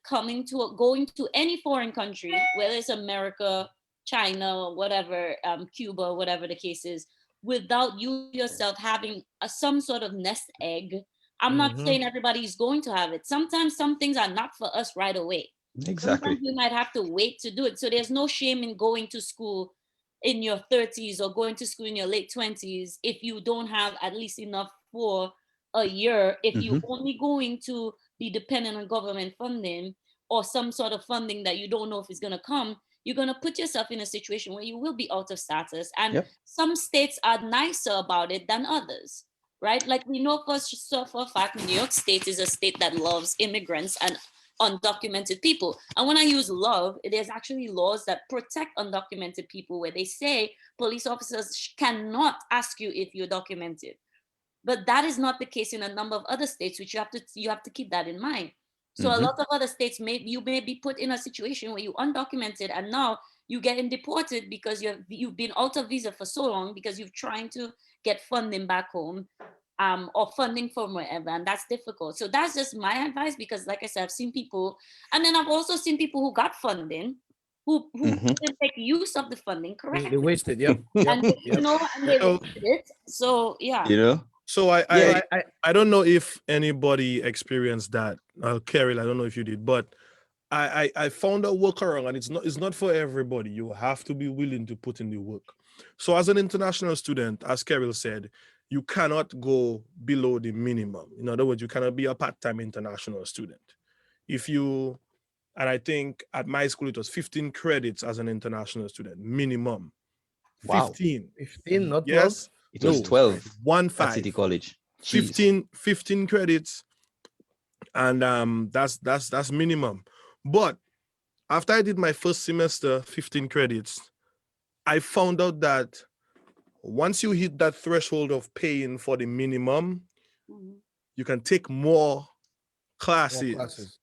going to any foreign country, whether it's America, China, whatever, Cuba, whatever the case is, without you yourself having some sort of nest egg. I'm not Mm-hmm. saying everybody's going to have it. Sometimes some things are not for us right away. Sometimes Exactly. we might have to wait to do it. So there's no shame in going to school in your 30s or going to school in your late 20s if you don't have at least enough for a year. If you're Mhm. only going to be dependent on government funding or some sort of funding that you don't know if it's going to come, you're going to put yourself in a situation where you will be out of status. And Yep. some states are nicer about it than others, right? Like we know for a fact, New York State is a state that loves immigrants and undocumented people. And when I use love, there's actually laws that protect undocumented people where they say police officers cannot ask you if you're documented. But that is not the case in a number of other states, which you have to keep that in mind. So a Mhm. lot of other states may be put in a situation where you undocumented and now you getting deported because you've been out of visa for so long because you're trying to get funding back home, or funding from wherever, and that's difficult. So that's just my advice because, like I said, I've seen people, and then I've also seen people who got funding, who Mhm. didn't make use of the funding They correctly, wasted. Yep. Yep. and they, Yep. and they So wasted it. So yeah. You know. so I Yeah. I, I don't know if anybody experienced that. Carol, I don't know if you did, but I found a workaround, and it's not for everybody. You have to be willing to put in the work. So as an international student, as Carol said, you cannot go below the minimum. In other words, you cannot be a part-time international student. If you And I think at my school it was 15 credits as an international student minimum. Wow. 15. 15, not 12. Yes. It was No. 12 One at City five. College. Jeez. 15 credits, and that's minimum. But after I did my first semester 15 credits, I found out that once you hit that threshold of paying for the minimum, Mhm. you can take more More classes, classes.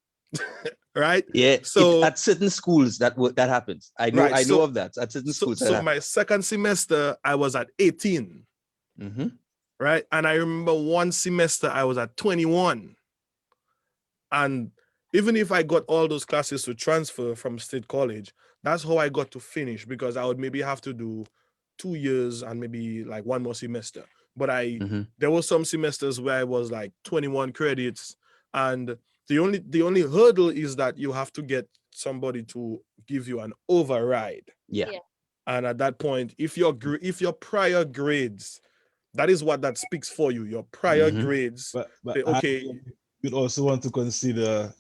right? Yeah. It So at certain schools that happens. I know. right, I know so of that. At certain so schools that so my happens. second semester I was at 18, Mm-hmm. right? And I remember one semester I was at 21. And even if I got all those classes to transfer from state college, that's how I got to finish, because I would maybe have to do 2 years and maybe like one more semester. But Mm-hmm. there were some semesters where I was like 21 credits, and the only hurdle is that you have to get somebody to give you an override. Yeah. Yeah. And at that point, if your prior grades, that is what that speaks for you. Your prior Mm-hmm. grades But say, okay, you'd also want to consider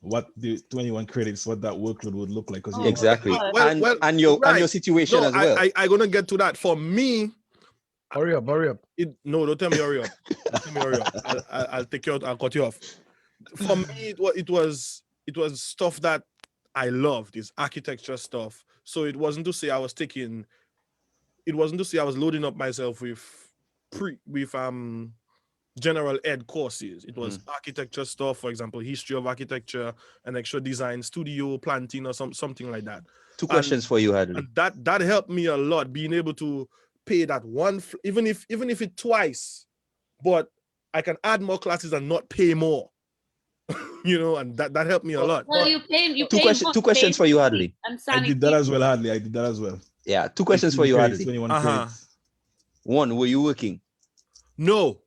what the 21 credits, what that workload would look like, because you Oh, can of get Exactly. course. And your right. situation No, as well. I gonna get to that. For me, Hurry up. Hurry up. no, don't tell me hurry up. Don't tell me hurry up. I'll take you out. I'll cut you off. For me, it was stuff that I loved. This architecture stuff. So it wasn't to say I was taking. It wasn't to say I was loading up myself with general ed courses. It was architecture stuff, for example, history of architecture, an extra design studio, planting, or something like that. Two And questions for you, Hadley. that helped me a lot, being able to pay that even if it twice, but I can add more classes and not pay more. And that helped me a lot. Well, you Two pay questions. Two questions for you, Hadley. and I did that sanitation. as well, hardly. I did that as well. Yeah. Two questions for 15 you, credits, Hadley. 21 Uh-huh. credits. One, were you working? No,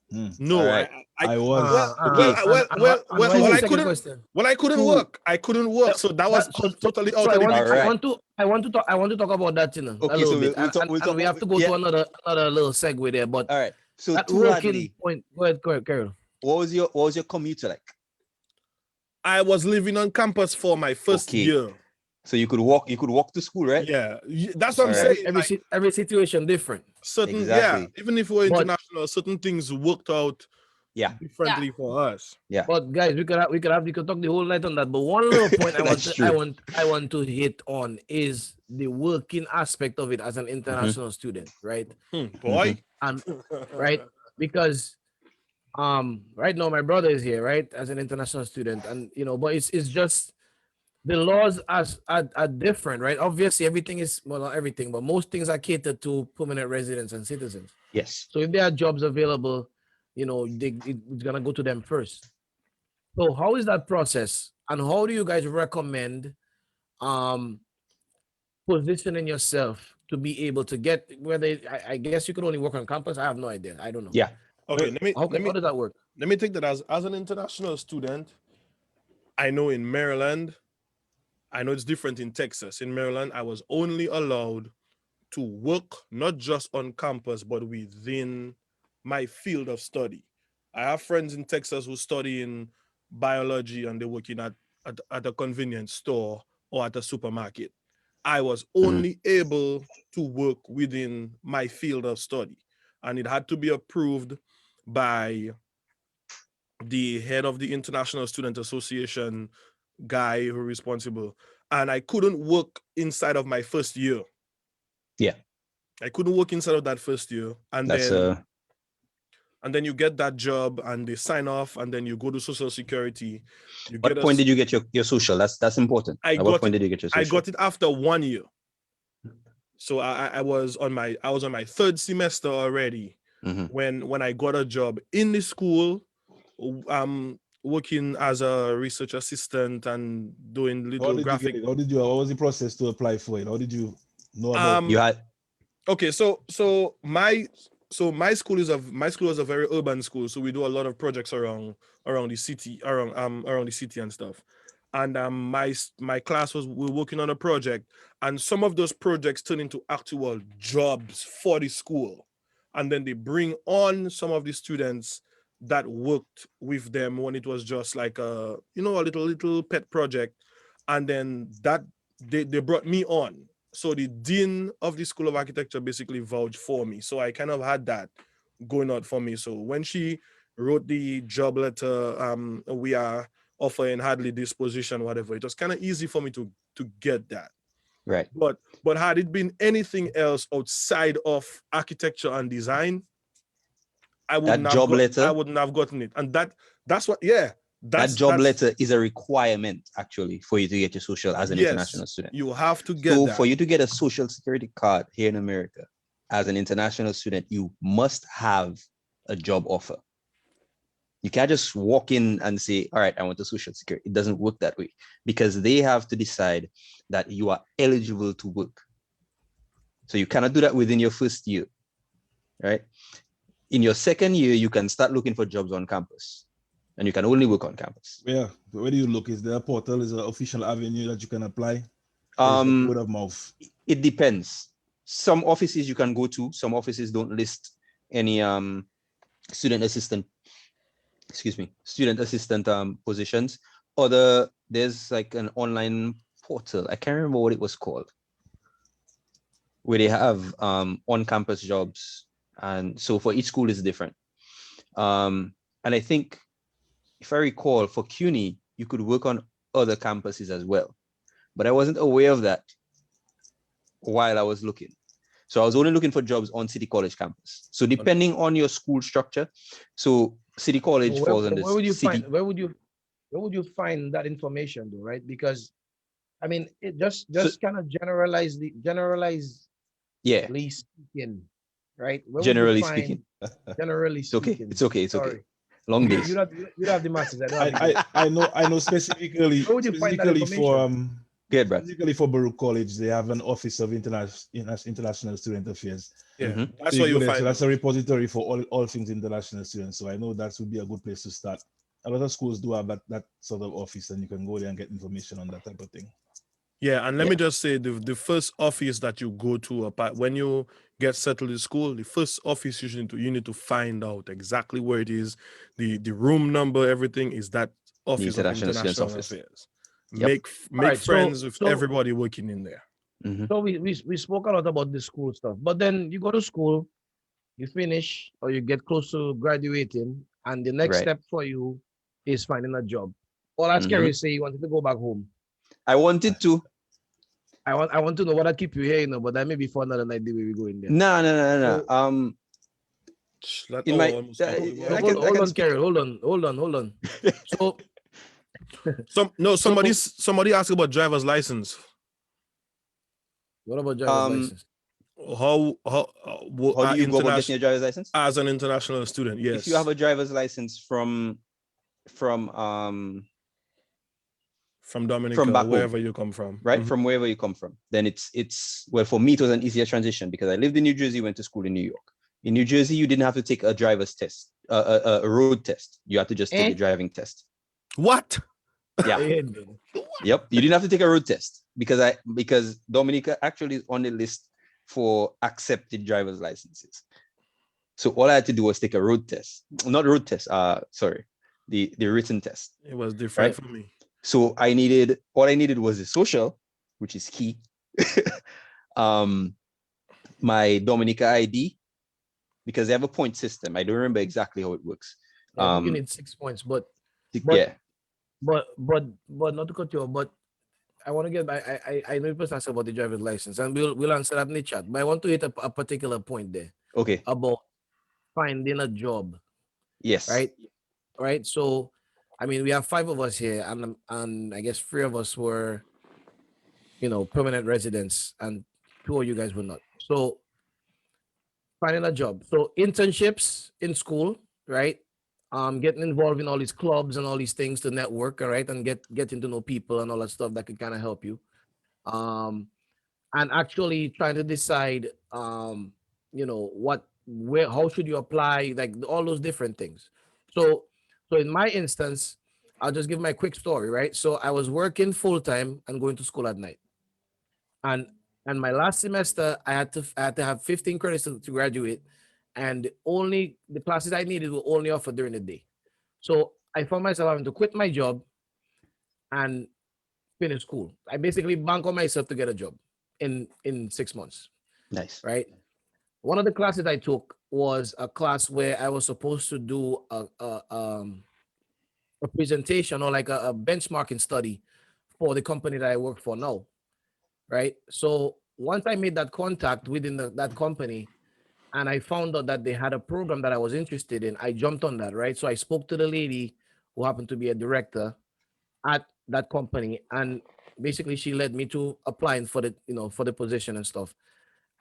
Hmm. no, All right. I well, was. Okay. What is well, the I second couldn't. question? Well, I couldn't Two. work. I couldn't work, so that was totally out So I of the want, All picture. I right. want to, I want to talk, I want to talk about that, a Okay. little So bit, we'll talk. We'll and talk. we have to go Yeah. to another little segue there. But All right. So that two, working Hadley. point. Go ahead, Carol. What was your commute like? I was living on campus for my first Okay. year. So you could walk. You could walk to school, right? Yeah, that's what I'm All right. saying. Like Every situation different. certain, Exactly. even if we're But international, certain things worked out Yeah. differently for us. Yeah. But guys, we could talk the whole night on that. But one little point That's true. I want to hit on is the working aspect of it as an international student, right? Boy. And right, because right now my brother is here, right, as an international student, and but it's just the laws are different, right? Obviously, everything is, well, not everything, but most things are catered to permanent residents and citizens. Yes. So if there are jobs available, it's gonna go to them first. So how is that process, and how do you guys recommend um positioning yourself to be able to get, whether I guess you could only work on campus? I have no idea. I don't know. Yeah. Okay, How does that work? let me take that as an international student. I know in Maryland, I know it's different in Texas. In Maryland, I was only allowed to work not just on campus, but within my field of study. I have friends in Texas who study in biology and they're working at a convenience store or at a supermarket. I was Mhm. only able to work within my field of study, and it had to be approved by the head of the International Student Association guy who responsible. And I couldn't work inside of my first year. Yeah. I couldn't work inside of that first year. That's And then you get that job and they sign off and then you go to Social Security. You get what a point did you get your social? That's important. I At what got point it. did you get your I social? got it after 1 year. So I was on my third semester already Mhm. when I got a job in the school, working as a research assistant and doing How little did you get graphic. it? What was the process to apply for it? How did you know about You Um had okay, my school is a very urban school, so we do a lot of projects around the city, around the city and stuff. And my class we're working on a project, and some of those projects turn into actual jobs for the school, and then they bring on some of the students that worked with them when it was just like a little pet project, and then that they brought me on. So the dean of the School of Architecture basically vouched for me. So I kind of had that going out for me. So when she wrote the job letter, we are offering Hadley this position, whatever, it was kind of easy for me to get that. right. But had it been anything else outside of architecture and design, That job I letter, wouldn't have gotten it. And that's what that job that's letter is a requirement actually for you to get your social as an yes, international student. you have to get So that. for you to get a social security card here in America as an international student, you must have a job offer. You can't just walk in and say, all right, I want a social security. It doesn't work that way because they have to decide that you are eligible to work. So you cannot do that within your first year, right? In your second year, you can start looking for jobs on campus and you can only work on campus. where? Where do you look? Is there a portal? Is there an official avenue that you can apply? Or is it word of mouth? It depends. Some offices you can go to, some offices don't list any student assistant positions. There's like an online portal, I can't remember what it was called, where they have on-campus jobs, and so for each school is different. And I think, if I recall, for CUNY you could work on other campuses as well, but I wasn't aware of that while I was looking. So I was only looking for jobs on City College campus. So depending on your school structure, so City College falls on Where would you city. find where would you find that information though, right? Because I mean, it just kind of generalized Yeah, speaking, right? Where would you generally find, speaking. generally It's okay. speaking? It's okay. It's okay. Sorry, Long you days. you don't have the masses. I don't have the I know specifically Where would you find that specifically for information? Good, Brad. specifically for Baruch College, they have an office of international student affairs. Yeah, Mhm. that's So what you you go there. So find that's a out. repository for all things international students. So I know that would be a good place to start. A lot of schools do have that sort of office, and you can go there and get information on that type of thing. Yeah, and let Yeah. me just say the first office that you go to apart when you get settled in school, the first office you need to find out exactly where it is, the room number, everything is that The Office of international students International office. Affairs. Yep. Make Alright, friends with everybody working in there. Mhm. So we spoke a lot about the school stuff, but then you go to school, you finish or you get close to graduating, and the next Right. step for you is finding a job. All that's scary Mhm. is say you wanted to go back home. I wanted to. I want to know what I keep you here, but that may be for another night the way we go in there. No. So- That In hour my, almost gone. So hold on, Kerry. Hold on. So So Somebody asked about driver's license. what about driver's Um, license? how do you go about getting International your driver's license? as an international student? If you have Yes, a driver's license from from from Dominica, back home, wherever you come from. right? From wherever you come from, then it's well, for me it was an easier transition because I lived in New Jersey, went to school in New York. In New Jersey, you didn't have to take a driver's test, a road test. You had to just take the Eh? driving test. What? Yeah. Yeah. Yep. You didn't have to take a road test because Dominica actually is on the list for accepted driver's licenses. So all I had to do was take a road test, not road test. Sorry, the written test, It was different right? for me. So all I needed was the social, which is key. um, my Dominica ID, because they have a point system. I don't remember exactly how it works. I think you need 6 points, but but Yeah. but not to cut you off, but I want to get back. I know you person asked about the driver's license, and we'll answer that in the chat. But I want to hit a particular point there Okay. about finding a job, Yes. right? Right. So, I mean, we have five of us here, and I guess three of us were, permanent residents, and two of you guys were not. So, finding a job. So, internships in school, right? Getting involved in all these clubs and all these things to network, all right, and getting to know people and all that stuff that could kind of help you. Um, and actually trying to decide what where how should you apply, like all those different things. So so in my instance, I'll just give my quick story, right? So I was working full time and going to school at night, and my last semester I had to have 15 credits to graduate, and only the classes I needed were only offered during the day. So I found myself having to quit my job and finish school. I basically bank on myself to get a job in 6 months, Nice. right? One of the classes I took was a class where I was supposed to do a presentation, or like a benchmarking study for the company that I work for now, right? So once I made that contact within that company, and I found out that they had a program that I was interested in, I jumped on that, right? So I spoke to the lady who happened to be a director at that company, and basically she led me to applying for the position and stuff.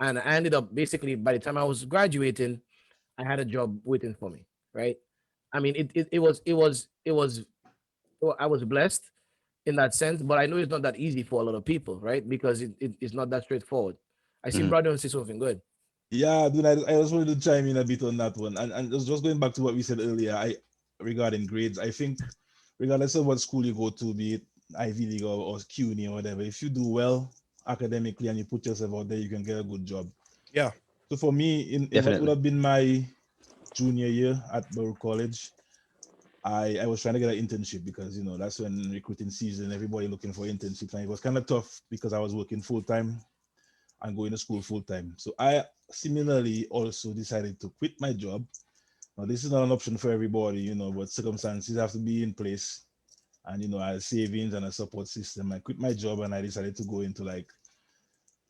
And I ended up, basically, by the time I was graduating, I had a job waiting for me, right? I mean, I was blessed in that sense, but I know it's not that easy for a lot of people, right? Because it's not that straightforward. I see Mhm. brother and say something good. Yeah, dude, I just wanted to chime in a bit on that one. And just going back to what we said earlier, regarding grades, I think regardless of what school you go to, be it Ivy League or CUNY or whatever, if you do well academically and you put yourself out there, you can get a good job. Yeah. So for me, in what would Definitely. have been my junior year at Borough College, I was trying to get an internship because that's when recruiting season, everybody looking for internships, and it was kind of tough because I was working full time and going to school full time. So I similarly also decided to quit my job. Now this is not an option for everybody, but circumstances have to be in place. And I had savings and a support system. I quit my job and I decided to go into like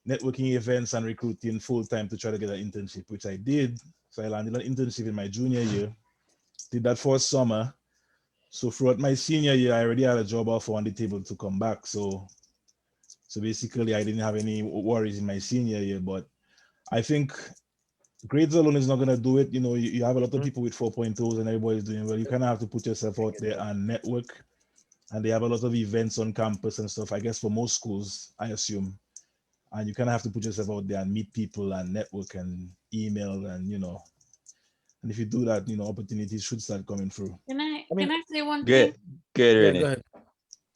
networking events and recruiting full time to try to get an internship, which I did. So I landed an internship in my junior year. Did that for a summer. So throughout my senior year, I already had a job offer on the table to come back. So basically, I didn't have any worries in my senior year. But I think grades alone is not gonna do it. You have a lot of people with 4.0s and everybody's doing well. You kind of have to put yourself out there and network. And they have a lot of events on campus and stuff. I guess for most schools, I assume. And you kind of have to put yourself out there and meet people and network and email and if you do that, opportunities should start coming through. Can I I can mean, I say one thing? Good. Good, yeah, go Renee. ahead.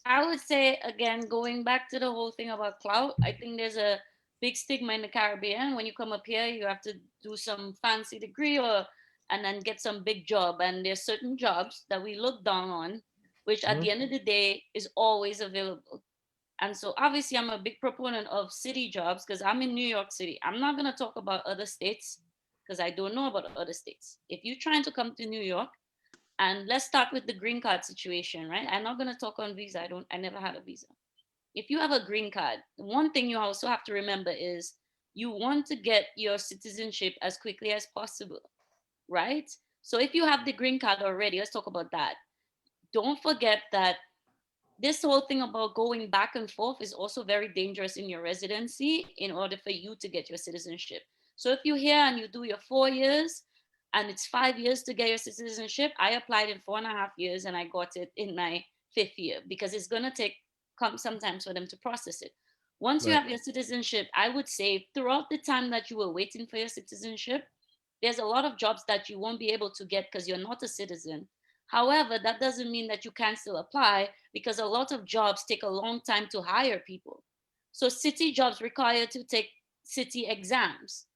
I would say again, going back to the whole thing about clout, I think there's a big stigma in the Caribbean. When you come up here, you have to do some fancy degree or and then get some big job. And there's certain jobs that we look down on, which at Mhm. the end of the day is always available. And so obviously I'm a big proponent of city jobs because I'm in New York City. I'm not gonna talk about other states because I don't know about other states. If you're trying to come to New York, and let's start with the green card situation, right? I'm not going to talk on visa. I never had a visa. If you have a green card, one thing you also have to remember is you want to get your citizenship as quickly as possible, right? So if you have the green card already, let's talk about that. Don't forget that this whole thing about going back and forth is also very dangerous in your residency in order for you to get your citizenship. So if you're here and you do your 4 years and it's 5 years to get your citizenship, I applied in 4.5 years and I got it in my 5th year because it's gonna take sometimes for them to process it. Once you Right. have your citizenship, I would say throughout the time that you were waiting for your citizenship, there's a lot of jobs that you won't be able to get because you're not a citizen. However, that doesn't mean that you can't still apply because a lot of jobs take a long time to hire people. So city jobs require to take city exams.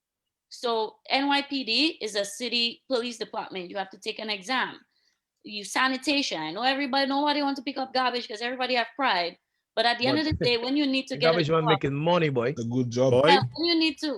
So NYPD is a city police department. You have to take an exam. You sanitation. I know everybody nobody want to pick up garbage because everybody have pride. But at the end But of the day, when you need to the get a garbage man job, making money, boy. A good job. Boy, yeah,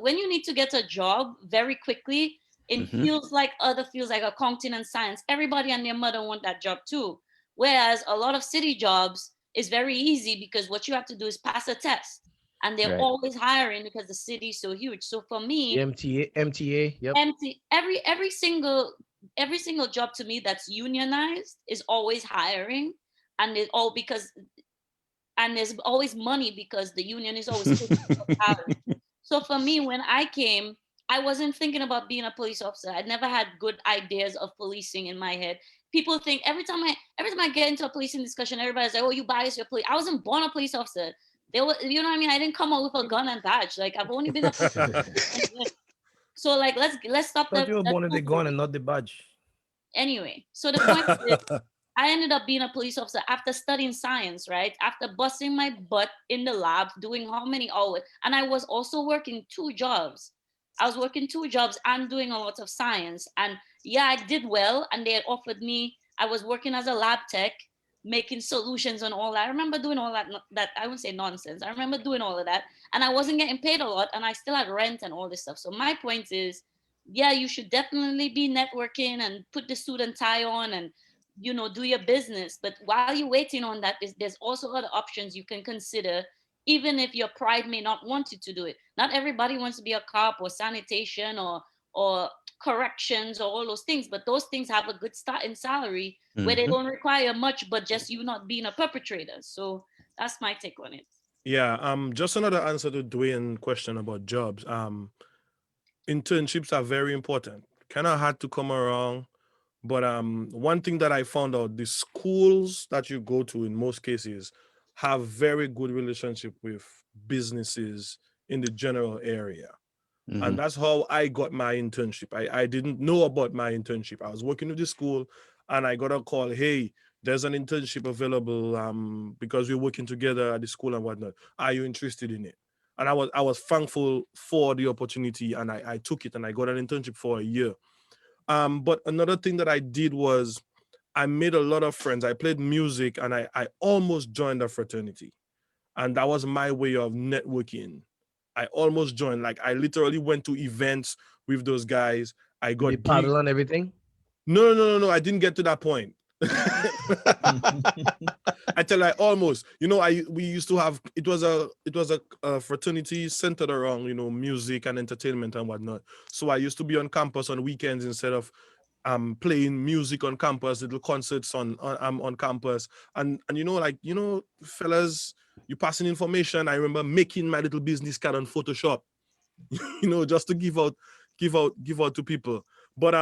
when you need to get a job very quickly in Mhm. fields like other fields like accounting and science, everybody and their mother want that job too. Whereas a lot of city jobs is very easy because what you have to do is pass a test, and they're Right. always hiring because the city is so huge. So for The me, MTA. Yep. empty every single job to me that's unionized is always hiring, and it all because and there's always money because the union is always pushing for salary. So for me, when I came, I wasn't thinking about being a police officer. I never had good ideas of policing in my head. People think every time I get into a policing discussion, everybody's like, "Oh, you biased your police." I wasn't born a police officer. They were, you know what I mean? I didn't come out with a gun and badge. Like I've only been a police officer for 20 years. So like let's stop Thought you were that born with the gun foolery. and not the badge. Anyway, so the point is I ended up being a police officer after studying science, right? After busting my butt in the lab, doing how many hours? And I was also working two jobs. I was working two jobs and doing a lot of science. And yeah, I did well. And they had offered me, I was working as a lab tech, making solutions and all that. I remember doing all that I wouldn't say nonsense. I remember doing all of that. And I wasn't getting paid a lot. And I still had rent and all this stuff. So my point is, yeah, you should definitely be networking and put the suit and tie on and do your business. But while you're waiting on that, there's also other options you can consider, even if your pride may not want you to do it. Not everybody wants to be a cop or sanitation or corrections or all those things, but those things have a good start in salary where they Mhm. don't require much but just you not being a perpetrator. So that's my take on it. yeah. Just another answer to Dwayne's question about jobs. Internships are very important. Kind of hard to come around, but one thing that I found out: the schools that you go to, in most cases, have very good relationship with businesses in the general area. And Mhm. that's how I got my internship. I didn't know about my internship. I was working with the school and I got a call, hey, there's an internship available because we're working together at the school and whatnot. Are you interested in it? And I was thankful for the opportunity, and I took it and I got an internship for a year. But another thing that I did was I made a lot of friends. I played music and I almost joined a fraternity. And that was my way of networking. I almost joined. Like I literally went to events with those guys. I With the got paddle gigs. and everything. No. I didn't get to that point. I tell you, I almost. We used to have. It was a fraternity centered around music and entertainment and whatnot. So I used to be on campus on weekends instead of playing music on campus, little concerts on campus, and fellas, you passing information. I remember making my little business card on Photoshop, just to give out to people. But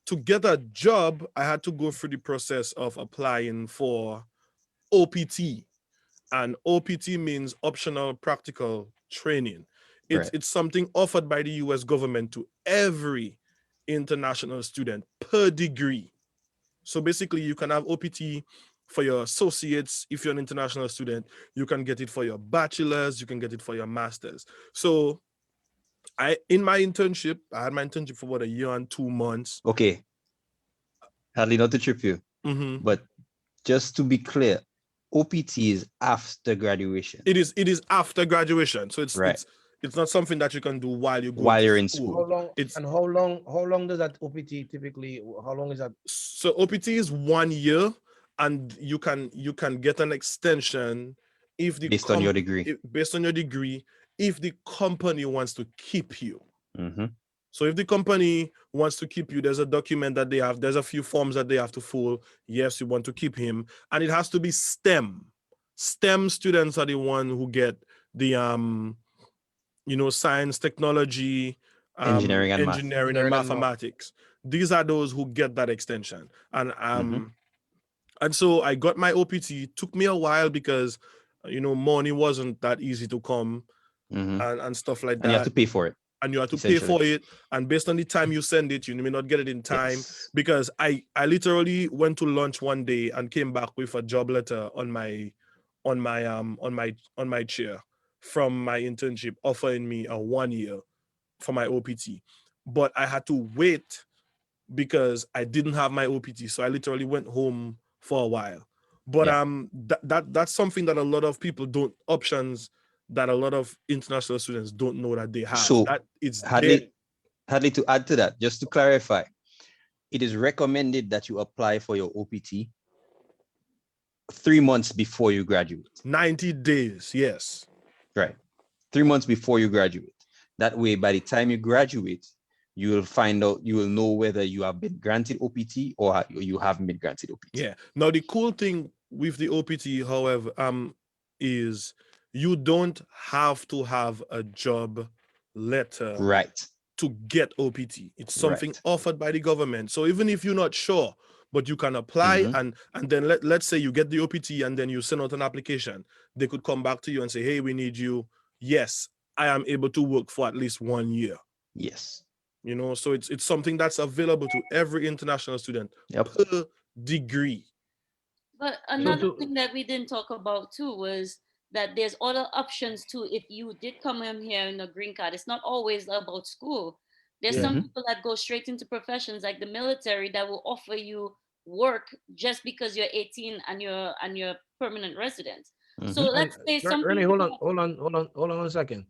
to get a job, I had to go through the process of applying for OPT, and OPT means optional practical training. It's Right. it's something offered by the US government to every international student per degree. So basically, you can have OPT for your associates if you're an international student. You can get it for your bachelor's. You can get it for your master's. So I had my internship for about a year and 2 months. Okay. Hardly not to trip you, Mhm. but just to be clear, OPT is after graduation, It is after graduation, so it's right? it's it's not something that you can do while you're going While to you're in school. How school. long It's and how long does that OPT typically? How long is that? So OPT is 1 year, and you can get an extension if the Based on your degree. based on your degree, if the company wants to keep you. Mm-hmm. So if the company wants to keep you, there's a document that they have. There's a few forms that they have to fill. Yes, you want to keep him, and it has to be STEM. STEM students are the one who get the science, technology, Engineering and math. engineering and mathematics. These are those who get that extension. And Mhm. and so I got my OPT. It took me a while because money wasn't that easy to come Mhm. and stuff like And you have that. to pay for it, And you have to pay essentially. for it. And based on the time you send it, you may not get it in time. Yes. Because I literally went to lunch one day and came back with a job letter on my chair from my internship offering me a 1 year for my OPT. But I had to wait because I didn't have my OPT. So I literally went home for a while. But Yeah. that's something that a lot of people don't options that a lot of international students don't know that they have. So That it's there. Hadley, to add to that, just to clarify, it is recommended that you apply for your OPT 3 months before you graduate. 90 days, yes. Right. 3 months before you graduate. That way, by the time you graduate, you will know whether you have been granted OPT or you haven't been granted OPT. Yeah. Now the cool thing with the OPT, however, is you don't have to have a job letter Right. to get OPT. It's something Right. offered by the government. So even if you're not sure, but you can apply Mhm. and then let's say you get the OPT and then you send out an application, they could come back to you and say, hey, we need you. Yes, I am able to work for at least 1 year. Yes. So it's something that's available to every international student Yep. per degree. But So another to thing that we didn't talk about too was that there's other options too. If you did come in here in a green card, it's not always about school. There's yeah, some Mhm. people that go straight into professions like the military that will offer you work just because you're 18 and you're permanent resident. So Mhm. and let's say some Ernie, people hold on 1 second.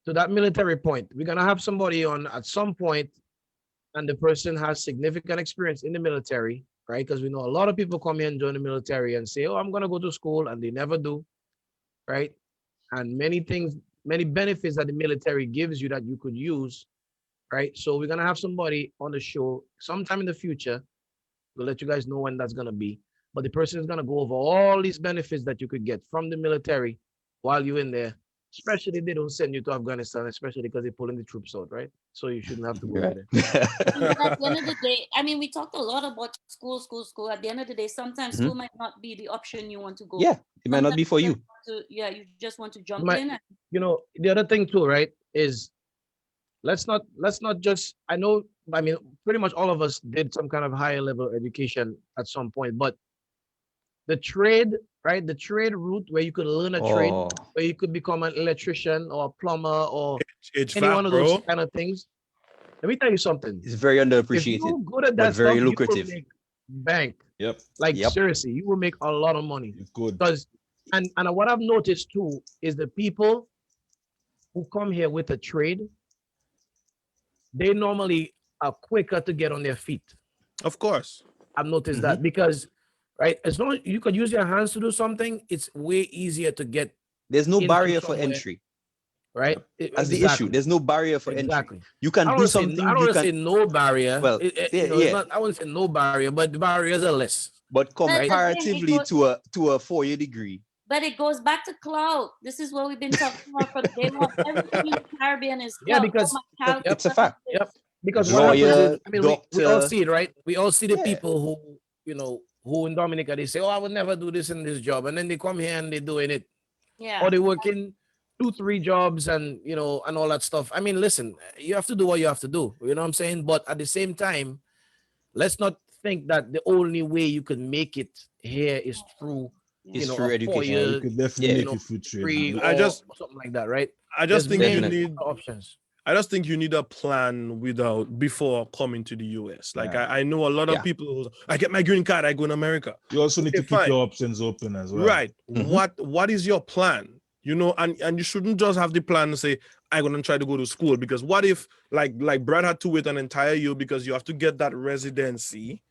To that military point, we're gonna have somebody on at some point, and the person has significant experience in the military, right? Because we know a lot of people come here and join the military and say, "Oh, I'm gonna go to school," and they never do, right? And many things, many benefits that the military gives you that you could use, right? So we're gonna have somebody on the show sometime in the future. We'll let you guys know when that's gonna be. But the person is gonna go over all these benefits that you could get from the military while you're in there. Especially if they don't send you to Afghanistan, especially because they're pulling the troops out, right? So you shouldn't have to go over Right. there. but at the end of the day, I mean, we talked a lot about school. At the end of the day, sometimes school Mhm. might not be the option you want to go. Yeah, it might not Sometimes be for you you. just want to, yeah, you just want to jump You might, in. And, the other thing too, right? Is let's not just. I know. I mean, pretty much all of us did some kind of higher level education at some point, but the trade, right? The trade route where you could learn a trade, Oh, where you could become an electrician or a plumber or any HVAC, one of those bro. kind of things. Let me tell you something. it's very If underappreciated, you're good at but that very stuff, you will lucrative. make bank. Yep. Like Yep. seriously, you will make a lot of money. You could. Because and what I've noticed too is the people who come here with a trade, they normally are quicker to get on their feet. Of course. I've noticed Mhm. that because, right, as long as you could use your hands to do something, it's way easier to get There's no into barrier for somewhere, entry. right? That's the issue. Exactly, There's no barrier for entry. exactly. You I can don't do want to say I something. don't You want to can, say no barrier. well, You know, it's yeah, not. I wouldn't say no barrier, but the barriers are less, but but right? again, it comparatively goes, to a 4-year degree. but it goes back to cloud. This is what we've been talking about from day one. Everything in the Caribbean is Yeah, cloud. Oh, because my child yep, It's a just done fact. yep. this. Because what happens is, Lawyer, I mean, we all doctor. see it, right? We all see the Yeah. people who, who in Dominica, they say, "Oh, I would never do this in this job," and then they come here and they're doing it, or Yeah. they work in 2, 3 jobs, and and all that stuff. I mean, listen, you have to do what you have to do. You know what I'm saying? But at the same time, let's not think that the only way you can make it here is through, Yeah. It's a true four education. You year, could definitely Yeah, make it through trade. degree I or just something like that, right? I just There's think you many definitely. need options. I just think you need a plan without before coming to the US. Like Yeah. I know a lot of Yeah. people who I get my green card, I go in America. You also need Okay, to keep fine. your options open as well. Right. Mhm. What is your plan? And you shouldn't just have the plan to say, I'm gonna try to go to school. Because what if like Brad had to wait an entire year because you have to get that residency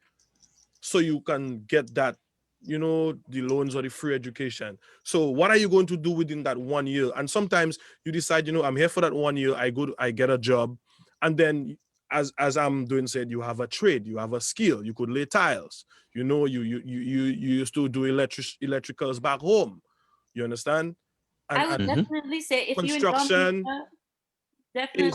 so you can get that, the loans or the free education. So what are you going to do within that 1 year? And sometimes you decide, I'm here for that 1 year. I get a job, and then as I'm doing said, you have a trade, you have a skill, you could lay tiles. You used to do electricals back home. You understand? I would And Mhm. definitely say if you in construction Dominica, definitely is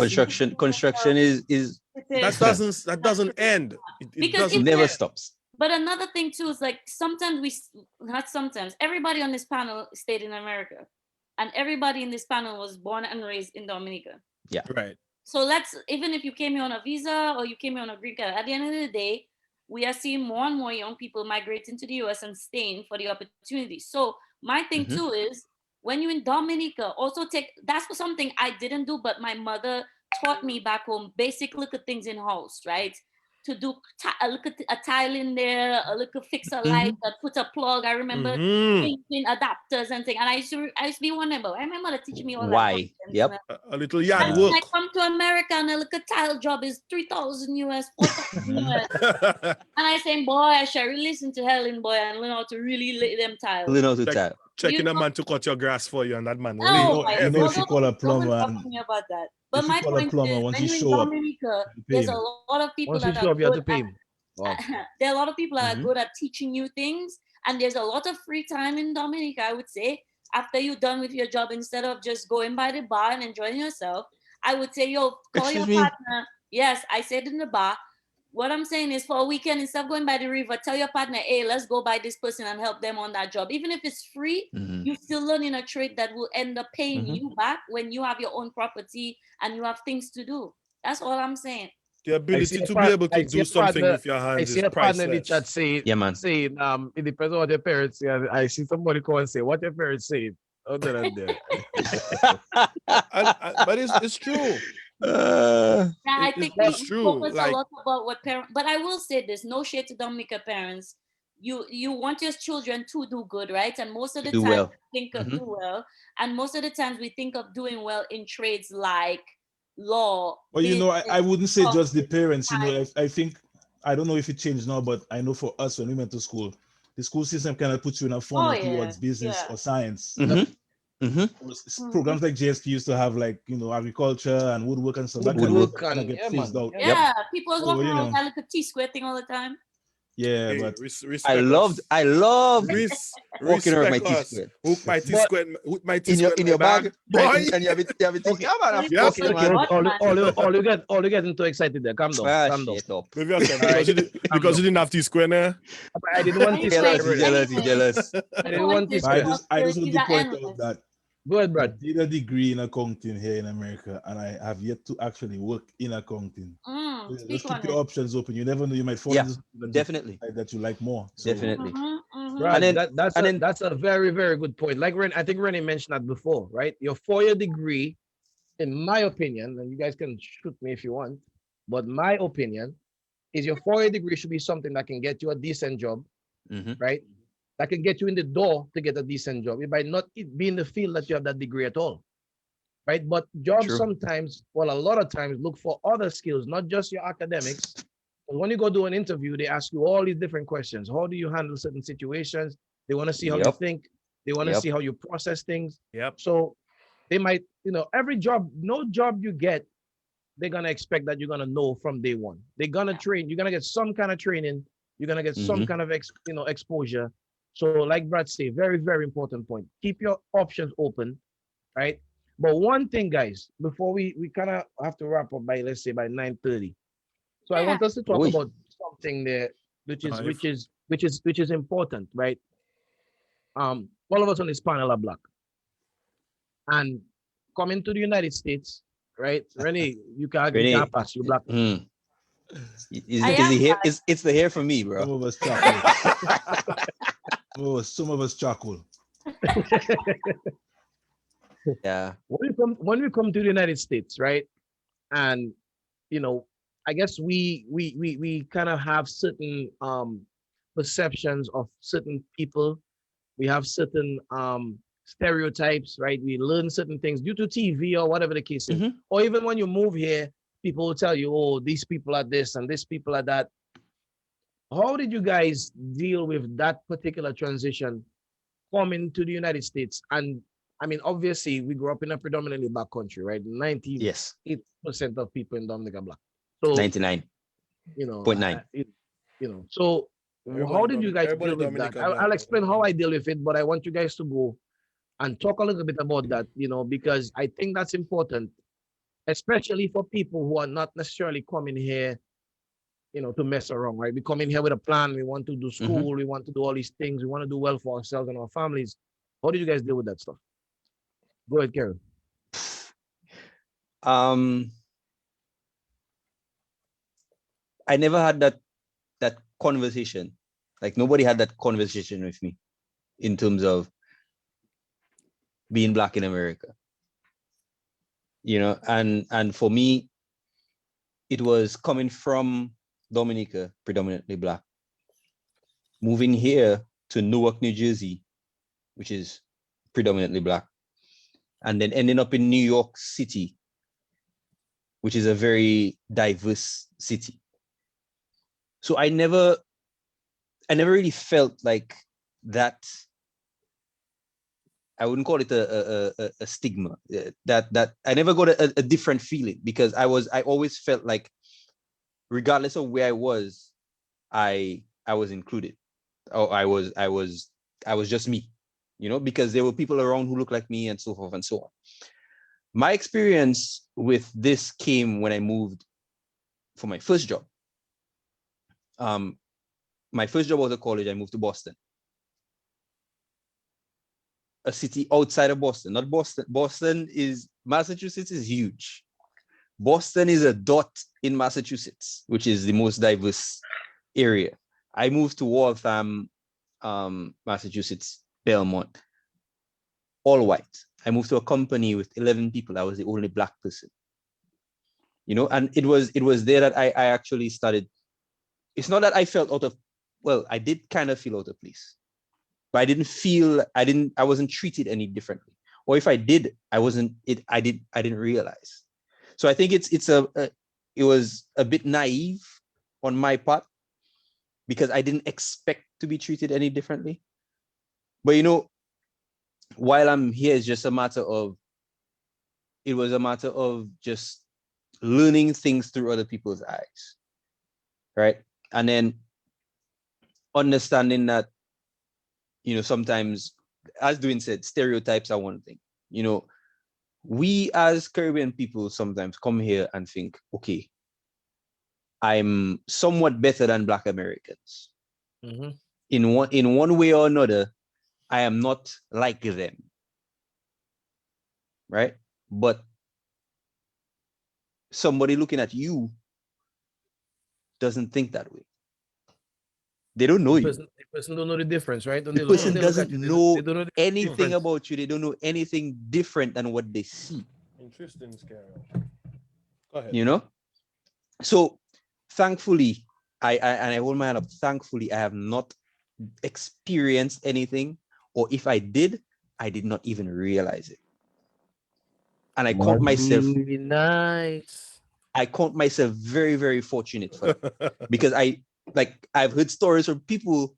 Construction is that doesn't end. It because if doesn't never we're, end. stops. but another thing too is like sometimes not sometimes, everybody on this panel stayed in America, and everybody in this panel was born and raised in Dominica. Yeah. Right. So let's, even if you came here on a visa or you came here on a green card, at the end of the day, we are seeing more and more young people migrating to the US and staying for the opportunity. So my thing Mhm. too is when you're in Dominica, also take, that's for something I didn't do, but my mother taught me back home, basic little things in house, right? To do a little a tile in there, a little fix a light, put a plug. I remember Mm-hmm. changing adapters and things. And I used to be wondering, but I remember my mother teaching me all that Why? nonsense. Yep. A little yard And Yeah. then I work. come to America and I look at tile job is 3,000 US, 4,000 Mhm. US. And I say, boy, I should really listen to Helen, boy, and learn how to really lay them tiles. Learn how to Check, tell. checking You a know, man to cut your grass for you, and that man You lay oh know, my you know, heavy. if you God, call a don't plumber talk and to me about that. But if you my call a point plumber, is, once when he you're in show up, Dominica, you pay there's a him. lot of people Once you that are show up, you have good to pay him. Wow. there are a lot of people that are Mhm. good at teaching you things, and there's a lot of free time in Dominica, I would say, after you're done with your job, instead of just going by the bar and enjoying yourself. I would say, yo, call your Excuse me. partner. Yes, I said in the bar. What I'm saying is, for a weekend, instead of going by the river, tell your partner, hey, let's go by this person and help them on that job. Even if it's free, Mhm. you're still learning a trade that will end up paying Mhm. you back when you have your own property and you have things to do. That's all I'm saying. The ability to be able to do something with your I hands see is a partner in the priceless. chat saying, Yeah, man. it depends on what your parents say. I see somebody call and say, what your parents say. Other than that. But it's true. Yeah, I think we, It's But we true. focus a Like lot about what parents, but I will say this, no shade to Dominica parents. You want your children to do good, right? And most of To the do time well. we think of Mhm. do well, and most of the times we think of doing well in trades like law, But you business, know, I wouldn't say just the office, parents. You know, finance. I think I don't know if it changed now, but I know for us when we went to school, the school system kind of puts you in a Oh funnel yeah, towards business yeah. or science. yep, Mhm. Mhm. Mhm. Programs like JSP used to have like agriculture and woodwork and stuff. That Woodwork. woodwork kind of and get yeah, phased man. out. Yeah, Yep. man. Yeah, people was So walking you around with know, that little T-square thing all the time. yeah, hey, but I respect loved. us. I loved walking around with my Respect T us. squared But Hook my T in your square in in my your bag. bag, right? Boy. And you have it. okay, Yeah, man. What I'm is Yep. fucking people it, okay, do man. what, man? all you getting too excited there. Calm down, Ah, calm down. shit up. Maybe I said All right, because calm you down. didn't have T square there. But I didn't want this square Jealous. He Anyways, already. jealous. He anyways, jealous. the I didn't point want is this I square. just want possibilities to are point out endless. that Go ahead, I Brad. did a degree in accounting here in America, and I have yet to actually work in accounting. So yeah, Speak just keep on your it. options open. You never know; you might fall Yeah, into something definitely, that you like more. So definitely. Mm-hmm. And Brad, then that's and a then that's a very, very good point. Like I think Rennie mentioned that before, right? Your 4-year degree, in my opinion, and you guys can shoot me if you want, but my opinion is your 4-year degree should be something that can get you a decent job, Mhm. right? That can get you in the door to get a decent job. It might not be in the field that you have that degree at all, right? But jobs True. sometimes, well, a lot of times look for other skills, not just your academics. And when you go do an interview, they ask you all these different questions. How do you handle certain situations? They want to see how you Yep. think. They want to Yep. see how you process things. Yep. So they might, every job, no job you get, they're gonna expect that you're gonna know from day one. They're gonna train. You're gonna get some kind of training. You're gonna get some Mhm. kind of exposure. So, like Brad say, very very important point. Keep your options open, right? But one thing, guys, before we kind of have to wrap up by, let's say, by 9:30. So I Yeah. want us to talk Oi. about something there, which is No, which if is which is which is important, right? All of us on this panel are black, and coming to the United States, right? Rennie, you can Renee. pass. You black. Mm. I Is am the hair? It's the hair for me, bro. some of us charcoal. Some of us charcoal. Yeah. When we come to the United States, right? And you know, I guess we kind of have certain perceptions of certain people. We have certain stereotypes, right? We learn certain things due to TV or whatever the case is. Mhm. Or even when you move here, people will tell you, oh, these people are this and these people are that. How did you guys deal with that particular transition coming to the United States? And I mean, obviously, we grew up in a predominantly black country, right? 98% Yes. of people in Dominica are black. So, 99.9. so how did you guys Everybody deal with that? Dominica I'll, black. I'll explain how I deal with it, but I want you guys to go and talk a little bit about that, because I think that's important, especially for people who are not necessarily coming here, to mess around, right? We come in here with a plan. We want to do Mhm. school. We want to do all these things. We want to do well for ourselves and our families. How did you guys deal with that stuff? Go ahead, Karen. Um, I never had that conversation. Like nobody had that conversation with me in terms of being black in America. And for me, it was coming from Dominica, predominantly black, moving here to Newark, New Jersey, which is predominantly black, and then ending up in New York City, which is a very diverse city. So I never really felt like that. I wouldn't call it a stigma. That I never got a different feeling because I always felt like regardless of where I was, I was included. Or I was just me, because there were people around who looked like me and so forth and so on. My experience with this came when I moved for my first job. Um, my first job was at college. I moved to Boston, a city outside of Boston, not Boston. Massachusetts is huge. Boston is a dot in Massachusetts, which is the most diverse area. I moved to Waltham, Massachusetts, Belmont, all white. I moved to a company with 11 people. I was the only black person, and it was there that I actually started. It's not that I felt out of, well, I did kind of feel out of place, but I wasn't treated any differently. Or if I did, I didn't realize. So I think it was a bit naive on my part because I didn't expect to be treated any differently. But while I'm here, it was a matter of just learning things through other people's eyes, right? And then understanding that, sometimes, as Dwayne said, stereotypes are one thing. We as Caribbean people sometimes come here and think, okay, I'm somewhat better than Black Americans. Mm-hmm. In one way or another, I am not like them, right? But somebody looking at you doesn't think that way. They don't know The you. person, the person don't know the difference, right? When The they look, when person they look at doesn't you, they know don't know the anything difference. about you. They don't know anything different than what they see, Interesting, scary. Go ahead. you know? So thankfully, I hold my hand up. Thankfully, I have not experienced anything, or if I did not even realize it. And Nice. I count myself very, very fortunate for that because I've heard stories from people,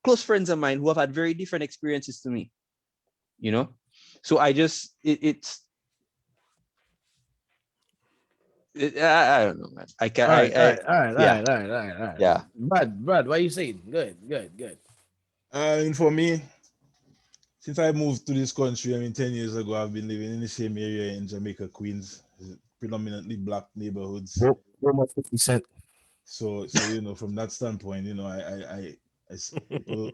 close friends of mine, who have had very different experiences to me. So I just I don't know, man. I can All right, all I right, all right, all yeah, right, all right, all right, all right. yeah. Brad, what are you saying? Good, good, good. And for me, since I moved to this country, 10 years ago, I've been living in the same area in Jamaica, Queens, predominantly black neighborhoods. What much 50 Cent? So from that standpoint, people,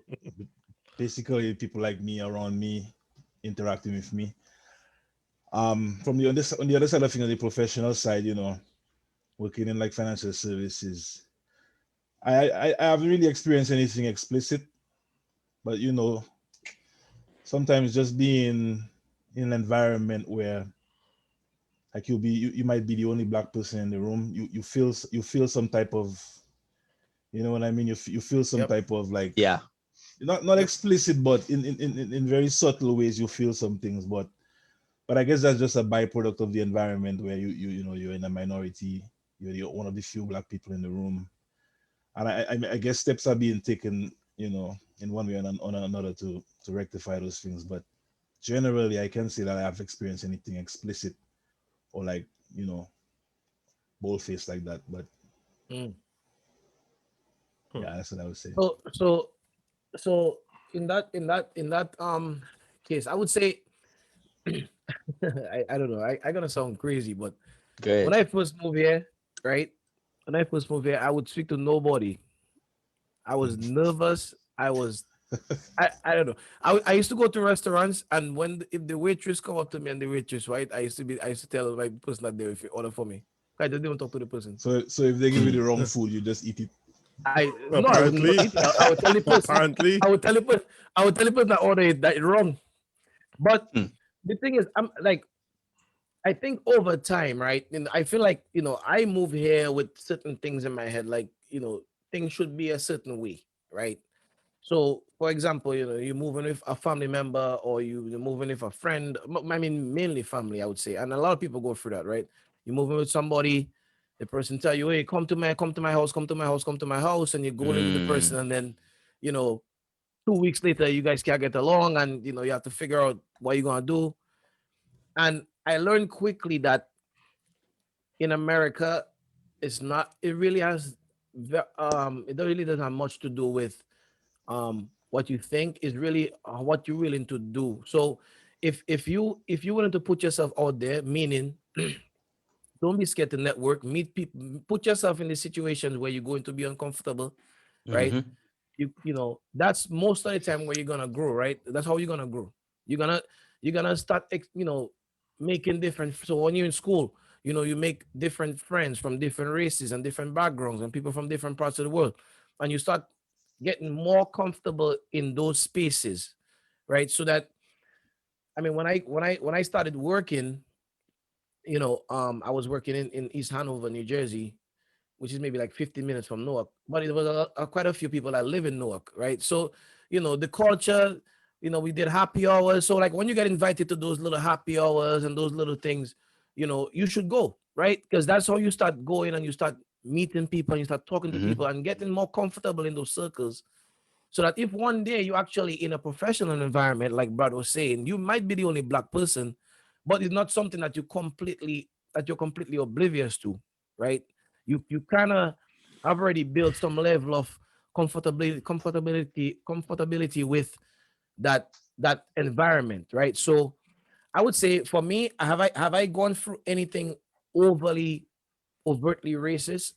basically people like me around me, interacting with me. From on the other side of things, on the professional side, working in like financial services, I haven't really experienced anything explicit, but sometimes just being in an environment where like you might be the only black person in the room, you feel some type of, you know what I mean, you feel some Yep, type of like, Yeah. not yep. explicit, but in very subtle ways you feel some things, but I guess that's just a byproduct of the environment where you're in a minority, one of the few black people in the room, and I guess steps are being taken, in one way or another to rectify those things. But generally, I can say that I have experienced anything explicit or like, bold face like that. But Mm. yeah, that's what I would say. So in that case, I would say I don't know. I gonna sound crazy, but when Good. I first moved here, right? When I first moved here, I would speak to nobody. I was nervous. I don't know. I used to go to restaurants, and if the waitress come up to me and the waitress, right, I used to tell my person that they if you order for me. I just didn't talk to the person. So if they give you the wrong food, you just eat it. I no, I wouldn't Apparently, eat it. I would tell the person. apparently. I would tell the person. I would tell the person that order it that wrong. But Hmm. the thing is, I'm like, I think over time, right? And I feel like I move here with certain things in my head, like things should be a certain way, right? So, for example, you're moving with a family member or you're moving with a friend. I mean, mainly family, I would say. And a lot of people go through that, right? You're moving with somebody, the person tell you, hey, come to my house, come to my house, come to my house. And you go in with the Mm. person. And then, you know, 2 weeks later, you guys can't get along and, you have to figure out what you're going to do. And I learned quickly that in America, it really it really doesn't have much to do with what you think is really what you're willing to do. So if you willing to put yourself out there, meaning don't be scared to network, meet people, put yourself in the situations where you're going to be uncomfortable, right? Mhm. That's most of the time where you're gonna grow, right? That's how you're gonna grow. You're gonna start making different. So when you're in school, you make different friends from different races and different backgrounds and people from different parts of the world, and you start getting more comfortable in those spaces, right? So that, I mean, when I started working, I was working in East Hanover, New Jersey, which is maybe like 15 minutes from Newark, but it was quite a few people that live in Newark, right? So, the culture, we did happy hours. So, like, when you get invited to those little happy hours and those little things, you should go, right? Because that's how you start going and you start meeting people and you start talking to Mhm. people and getting more comfortable in those circles. So that if one day you're actually in a professional environment, like Brad was saying, you might be the only black person, but it's not something that you're completely oblivious to, right? You kind of have already built some level of comfortability with that environment, right? So I would say for me, have I gone through anything overly overtly racist?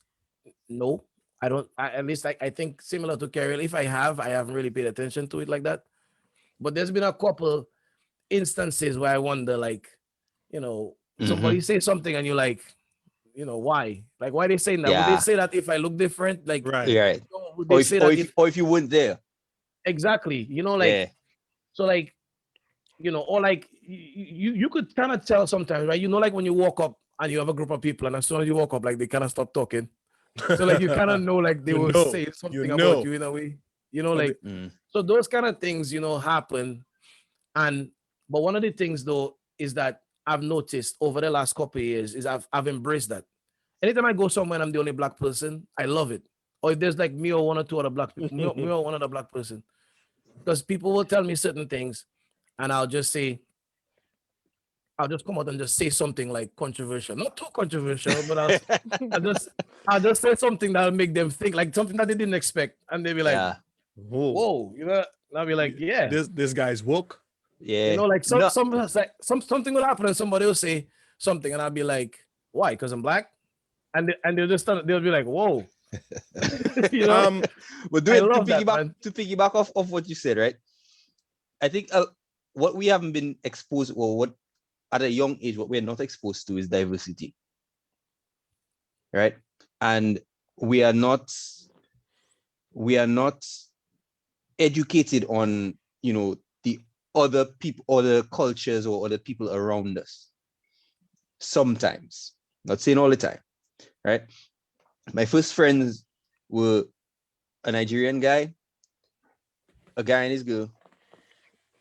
No, I don't. At least I think similar to Carol. If I haven't really paid attention to it like that. But there's been a couple instances where I wonder, like, somebody Mhm. say something and you're like, why? Like, why they saying that? Would they Yeah. say that if I look different? Like, Right. Right. would they say that if Or if you weren't there. exactly? Like, Yeah. so, like, or like you could kind of tell sometimes, right? Like when you walk up and you have a group of people, and as soon as you walk up, like they kind of stop talking. So like you kind of know like they you will know. say You something about know. you in a way, And like Mm. so those kind of things, happen. And but one of the things though is that I've noticed over the last couple of years is I've embraced that. Anytime I go somewhere and I'm the only black person, I love it. Or if there's like me or one or two other black people, me or one other black person, because people will tell me certain things, and I'll just come out and just say something like controversial, not too controversial, but I'll just I'll just say something that'll make them think, like something that they didn't expect, and they'll be like, Yeah. Whoa. "Whoa," and I'll be like, "Yeah," This guy's woke. Yeah. like No. something will happen, and somebody will say something, and I'll be like, "Why? Because I'm black," and they'll be like, "Whoa," you know. Um, But I doing love that, man. to piggyback off what you said, right? I think what we haven't been exposed, or what at a young age, what we're not exposed to is diversity, right? And we are not we are not educated on, the other people, other cultures, or other people around us. Sometimes, not saying all the time, right? My first friends were a Nigerian guy, a guy and his girl,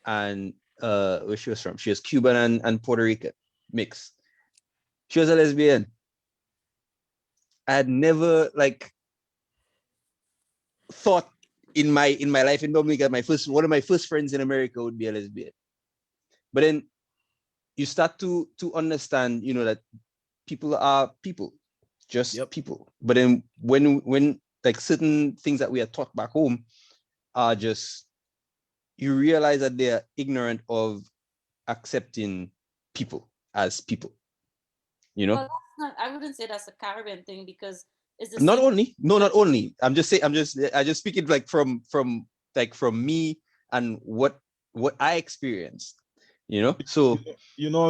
and where she was from. She was Cuban and Puerto Rican mix. She was a lesbian. I had never thought in my life in Dominica, one of my first friends in America would be a lesbian. But then you start to understand, that people are people, just Yep. people. But then when like certain things that we are taught back home are just you realize that they are ignorant of accepting people as people. You know, Well, that's not, I wouldn't say that's a Caribbean thing because it's the not same. only no, not only. I just speak it like from me and what I experienced. You know, so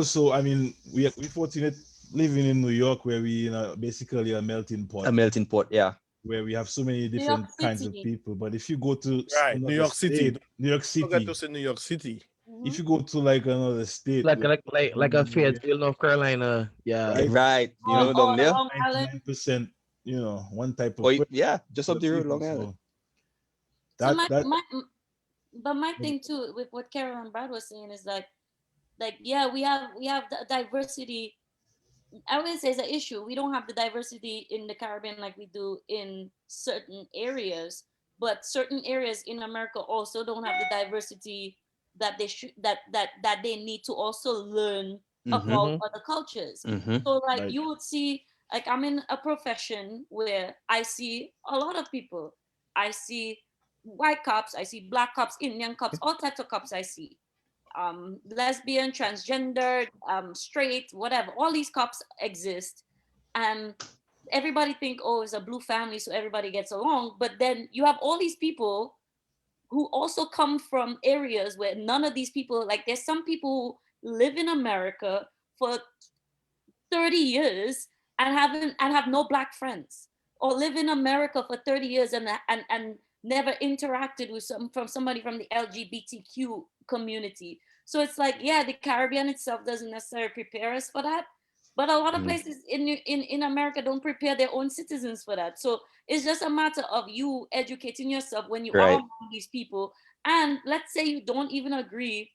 So I mean, we fortunate living in New York, where we basically a melting pot, a melting pot. Yeah. where we have so many New York different kinds of City. people. But if you go to Right, New another York City. state, New York Don't forget to City, say New York City. if Mhm. you go to like another state, Like where, like like like a Fayetteville, North Carolina. Yeah. right, Right. You Or, know, down or there. Long Island. 99%, one type of Or yeah, just up the road, people. Long Island. So So that that but my thing too with what Carol and Brad was saying is like yeah, we have the diversity. I wouldn't say it's an issue. We don't have the diversity in the Caribbean like we do in certain areas, but certain areas in America also don't have the diversity that they should that they need to also learn Mm-hmm. about Mm-hmm. other cultures. Mm-hmm. So like right, you would see, like I'm in a profession where I see a lot of people. I see white cops, I see black cops, Indian cops, all types of cops I see, lesbian, transgender, straight, whatever. All these cops exist, and everybody think, oh, it's a blue family, so everybody gets along. But then you have all these people who also come from areas where none of these people, like, there's some people who live in America for 30 years and have no black friends, or live in America for 30 years and never interacted with somebody from the LGBTQ community. So it's like, yeah, the Caribbean itself doesn't necessarily prepare us for that, but a lot of Mm. places in America don't prepare their own citizens for that. So it's just a matter of you educating yourself when you are Right. among these people. And let's say you don't even agree,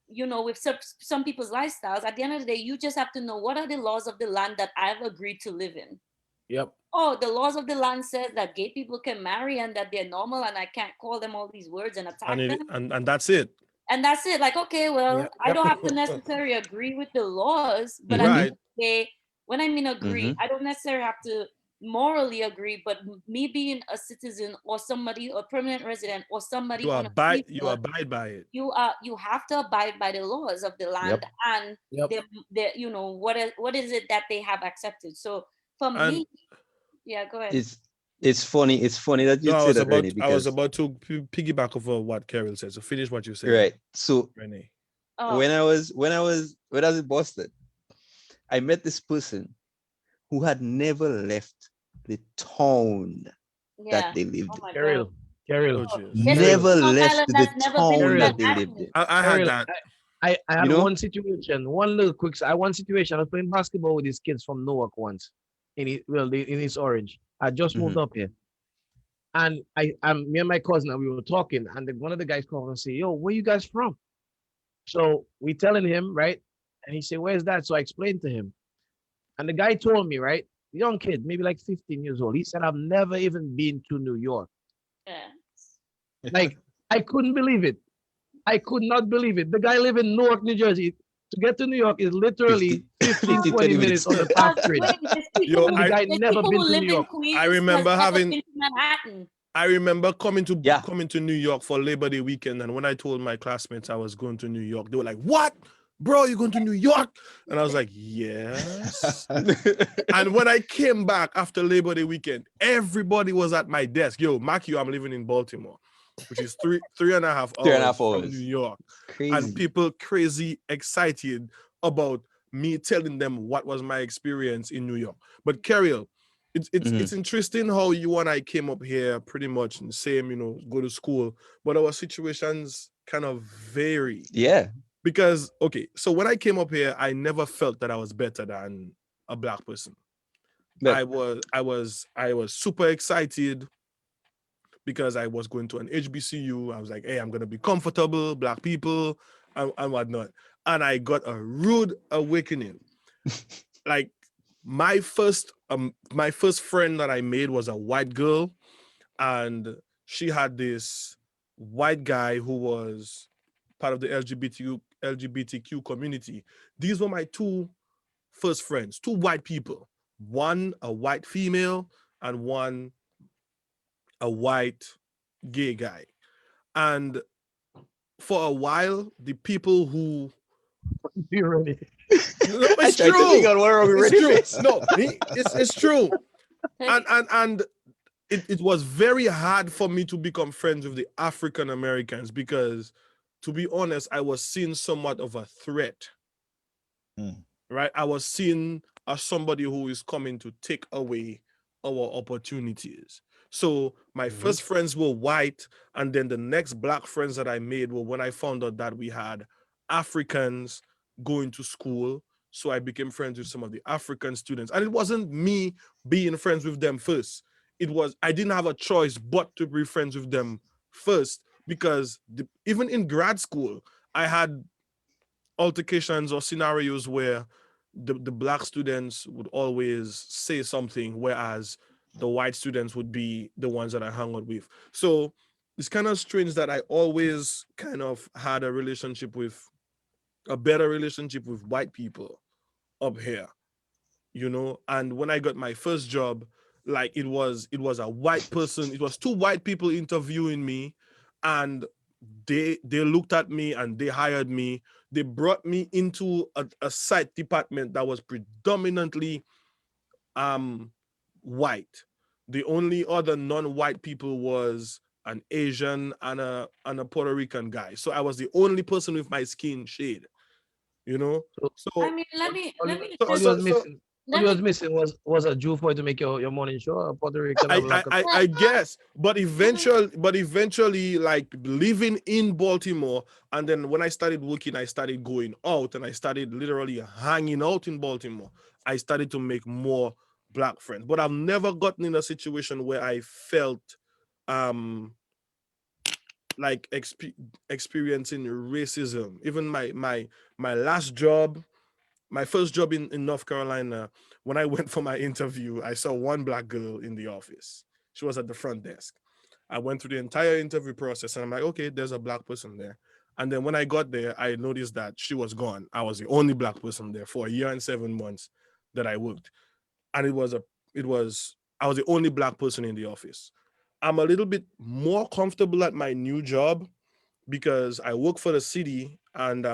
with some people's lifestyles. At the end of the day, you just have to know what are the laws of the land that I've agreed to live in. Yep. Oh, the laws of the land says that gay people can marry and that they're normal, and I can't call them all these words and And attack it them. and that's it. And that's it. Like, okay, well, Yep. I Yep. don't have to necessarily agree with the laws, but at the Mm-hmm. end Right. of the day, when I mean agree, Mm-hmm. I don't necessarily have to morally agree, but me being a citizen or somebody, or permanent resident or somebody on a You visa, abide by it. you have to abide by the laws of the land, Yep. and Yep. what is it that they have accepted. So for And me, yeah, go ahead. It's funny. It's funny that no, you say that, Renee, I was because about to piggyback over what Carol said. So finish what you're saying, right. So Renee. Oh, when I was in Boston, I met this person who had never left the town that yeah. they lived Oh in. my god. Carol. Carol. Oh Oh, jeez. there's Carol. people Never in Long left Island the that's never been to town Carol. that they lived Manhattan. in. I had Carol. that. I had You know? one situation, I one situation. I was playing basketball with these kids from Newark once, in East Orange. I just moved Mhm. up here, and me and my cousin, and we were talking, and then one of the guys called and say, "Yo, where you guys from?" So we telling him, right, and he said, "Where's that?" So I explained to him, and the guy told me, right, young kid, maybe like 15 years old. He said, "I've never even been to New York." Yeah. Like, I couldn't believe it. I could not believe it. The guy live in Newark, New Jersey. To get to New York is 50, literally 15, 15, 20 20 minutes minutes. on the But fast train. wait, Yo, And the guy there's never people been who to New live in York. I Queens who has remember never having been to Manhattan. I remember Yeah. coming to New York for Labor Day weekend, and when I told my classmates I was going to New York, they were like, "What, bro? You going to New York?" And I was like, "Yes." And when I came back after Labor Day weekend, everybody was at my desk. Yo, mark you, I'm living in Baltimore, which is three and a half 3.5 hours from New hours. York, and Crazy. people crazy excited about me telling them what was my experience in New York. But Carol, it's Mhm. interesting how you and I came up here pretty much in the same, go to school, but our situations kind of vary. Yeah. Because okay, so when I came up here, I never felt that I was better than a black person. But I was super excited because I was going to an HBCU. I was like, hey, I'm gonna be comfortable, black people, and whatnot. And I got a rude awakening. Like my first friend that I made was a white girl, and she had this white guy who was part of the LGBTQ community. These were my two first friends, two white people, one a white female and one a white gay guy. And for a while, the people who You ready? no, I it's tried to think true. on what are we It's ready true. face. No, it's true. Like, And it was very hard for me to become friends with the African Americans because, to be honest, I was seen somewhat of a threat, Mm. right? I was seen as somebody who is coming to take away our opportunities. So my first friends were white, and then the next black friends that I made were when I found out that we had Africans going to school. So I became friends with some of the African students. And it wasn't me being friends with them first. It was, I didn't have a choice but to be friends with them first because even in grad school, I had altercations or scenarios where the black students would always say something, whereas the white students would be the ones that I hung out with. So it's kind of strange that I always kind of had a better relationship with white people up here, you know. And when I got my first job, like it was a white person, it was two white people interviewing me, and they looked at me and they hired me. They brought me into a site department that was predominantly um white. The only other non-white people was an Asian and a Puerto Rican guy. So I was the only person with my skin shade, you know. So I So mean, all, let me so all just you so was so missing, all let you me was missing was a Jew for you to make your morning show, a Puerto Rican, a I, I black. I let, I guess, but eventually, like living in Baltimore, and then when I started working, I started going out, and I started literally hanging out in Baltimore. I started to make more black friends, but I've never gotten in a situation where I felt um like experiencing racism. Even my last job, my first job in North Carolina, when I went for my interview, I saw one black girl in the office. She was at the front desk. I went through the entire interview process and I'm like, okay, there's a black person there. And then when I got there, I noticed that she was gone. I was the only black person there for a year and 7 months that I worked. And I was the only black person in the office. I'm a little bit more comfortable at my new job because I work for the city, and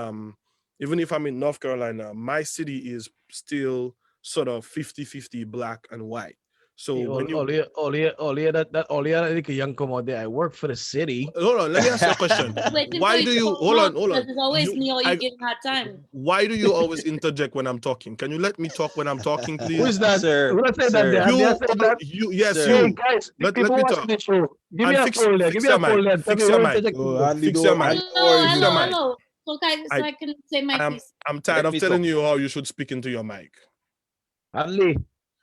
even if I'm in North Carolina, my city is still sort of 50-50 black and white. So Hey, when you all here, like a young come out there. I work for the city. hold on, let me ask you a question. waiting for Why you do to you come out because it's always me or you getting hard time. why do you always interject when I'm talking? Can you let me talk when I'm talking, Who please? is that? Sir, When I say that, sir, they say that. Yes, Hey sir. you. guys, Let people me watching talk. the show. Give me And a phone there. Give fix me your a phone mic. there. Tell me Fix your who mic. interjecting So there. hardly Fix your don't mic. hardly don't worry Hello, if Fix you your hello, mic. hello. So I I can say my I'm piece. I'm tired Let of me telling talk. you how you should speak into your mic. Ali,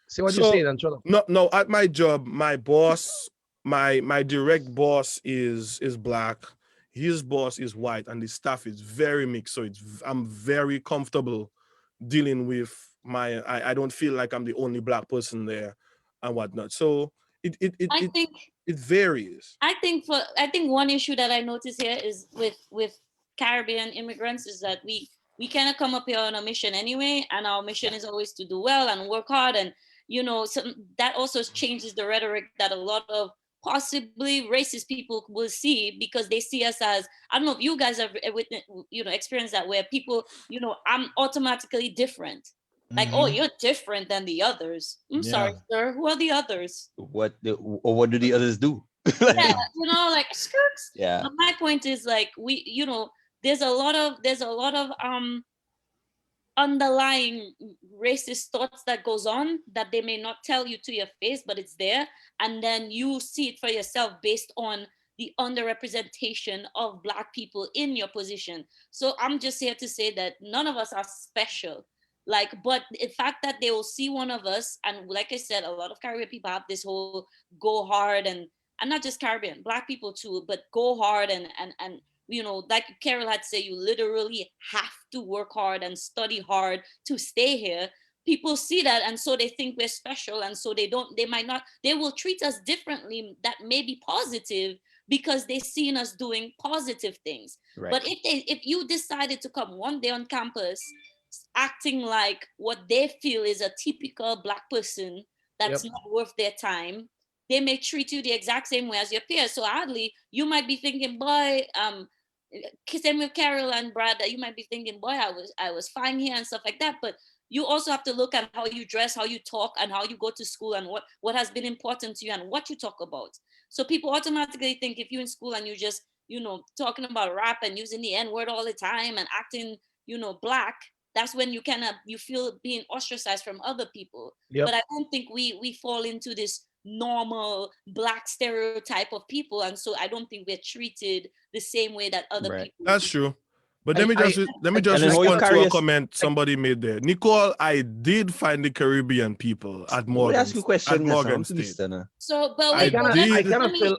say what you So saying and shut up. no, at my job, my boss, my direct boss is black. His boss is white, and the staff is very mixed. So I'm very comfortable dealing with I don't feel like I'm the only black person there and whatnot. So it it it I it, think it varies. I think one issue that I notice here is with Caribbean immigrants is that we kind of come up here on a mission anyway, and our mission is always to do well and work hard, and that also changes the rhetoric that a lot of possibly racist people will see because they see us as, I don't know if you guys have experienced that where people, I'm automatically different. Like, oh, Mhm. you're different than the others. I'm Yeah, sorry, sir. Who are the others? What do the others do? Yeah, yeah, like skirts. Yeah, But my point is like there's a lot of underlying racist thoughts that goes on that they may not tell you to your face, but it's there, and then you see it for yourself based on the underrepresentation of black people in your position. So I'm just here to say that none of us are special. Like, but the fact that they will see one of us, and like I said, a lot of Caribbean people have this whole go hard, and not just Caribbean, black people too, but go hard and like Carol had said, you literally have to work hard and study hard to stay here. People see that, and so they think we're special, and so they will treat us differently that may be positive because they seen us doing positive things. right. But if you decided to come one day on campus acting like what they feel is a typical black person that's Yep. not worth their time, they may treat you the exact same way as your peers. So oddly, you might be thinking, boy, same with Carol and Brad, that you might be thinking, boy, I was fine here and stuff like that. But you also have to look at how you dress, how you talk, and how you go to school, and what has been important to you and what you talk about. So people automatically think if you're in school and you just, talking about rap and using the N word all the time and acting, black, that's when you feel being ostracized from other people. Yep. But I don't think we fall into this normal black stereotype of people, and so I don't think we're treated the same way that other Right. people That's be. true. But I, I, let me I, just And then I how you gotta, respond to carry a us. comment somebody made there. Nicole, I did find the Caribbean people Let me ask you a question, yes, Morgan I'm to State. listen. So, but I wait, but I did. kind of feel,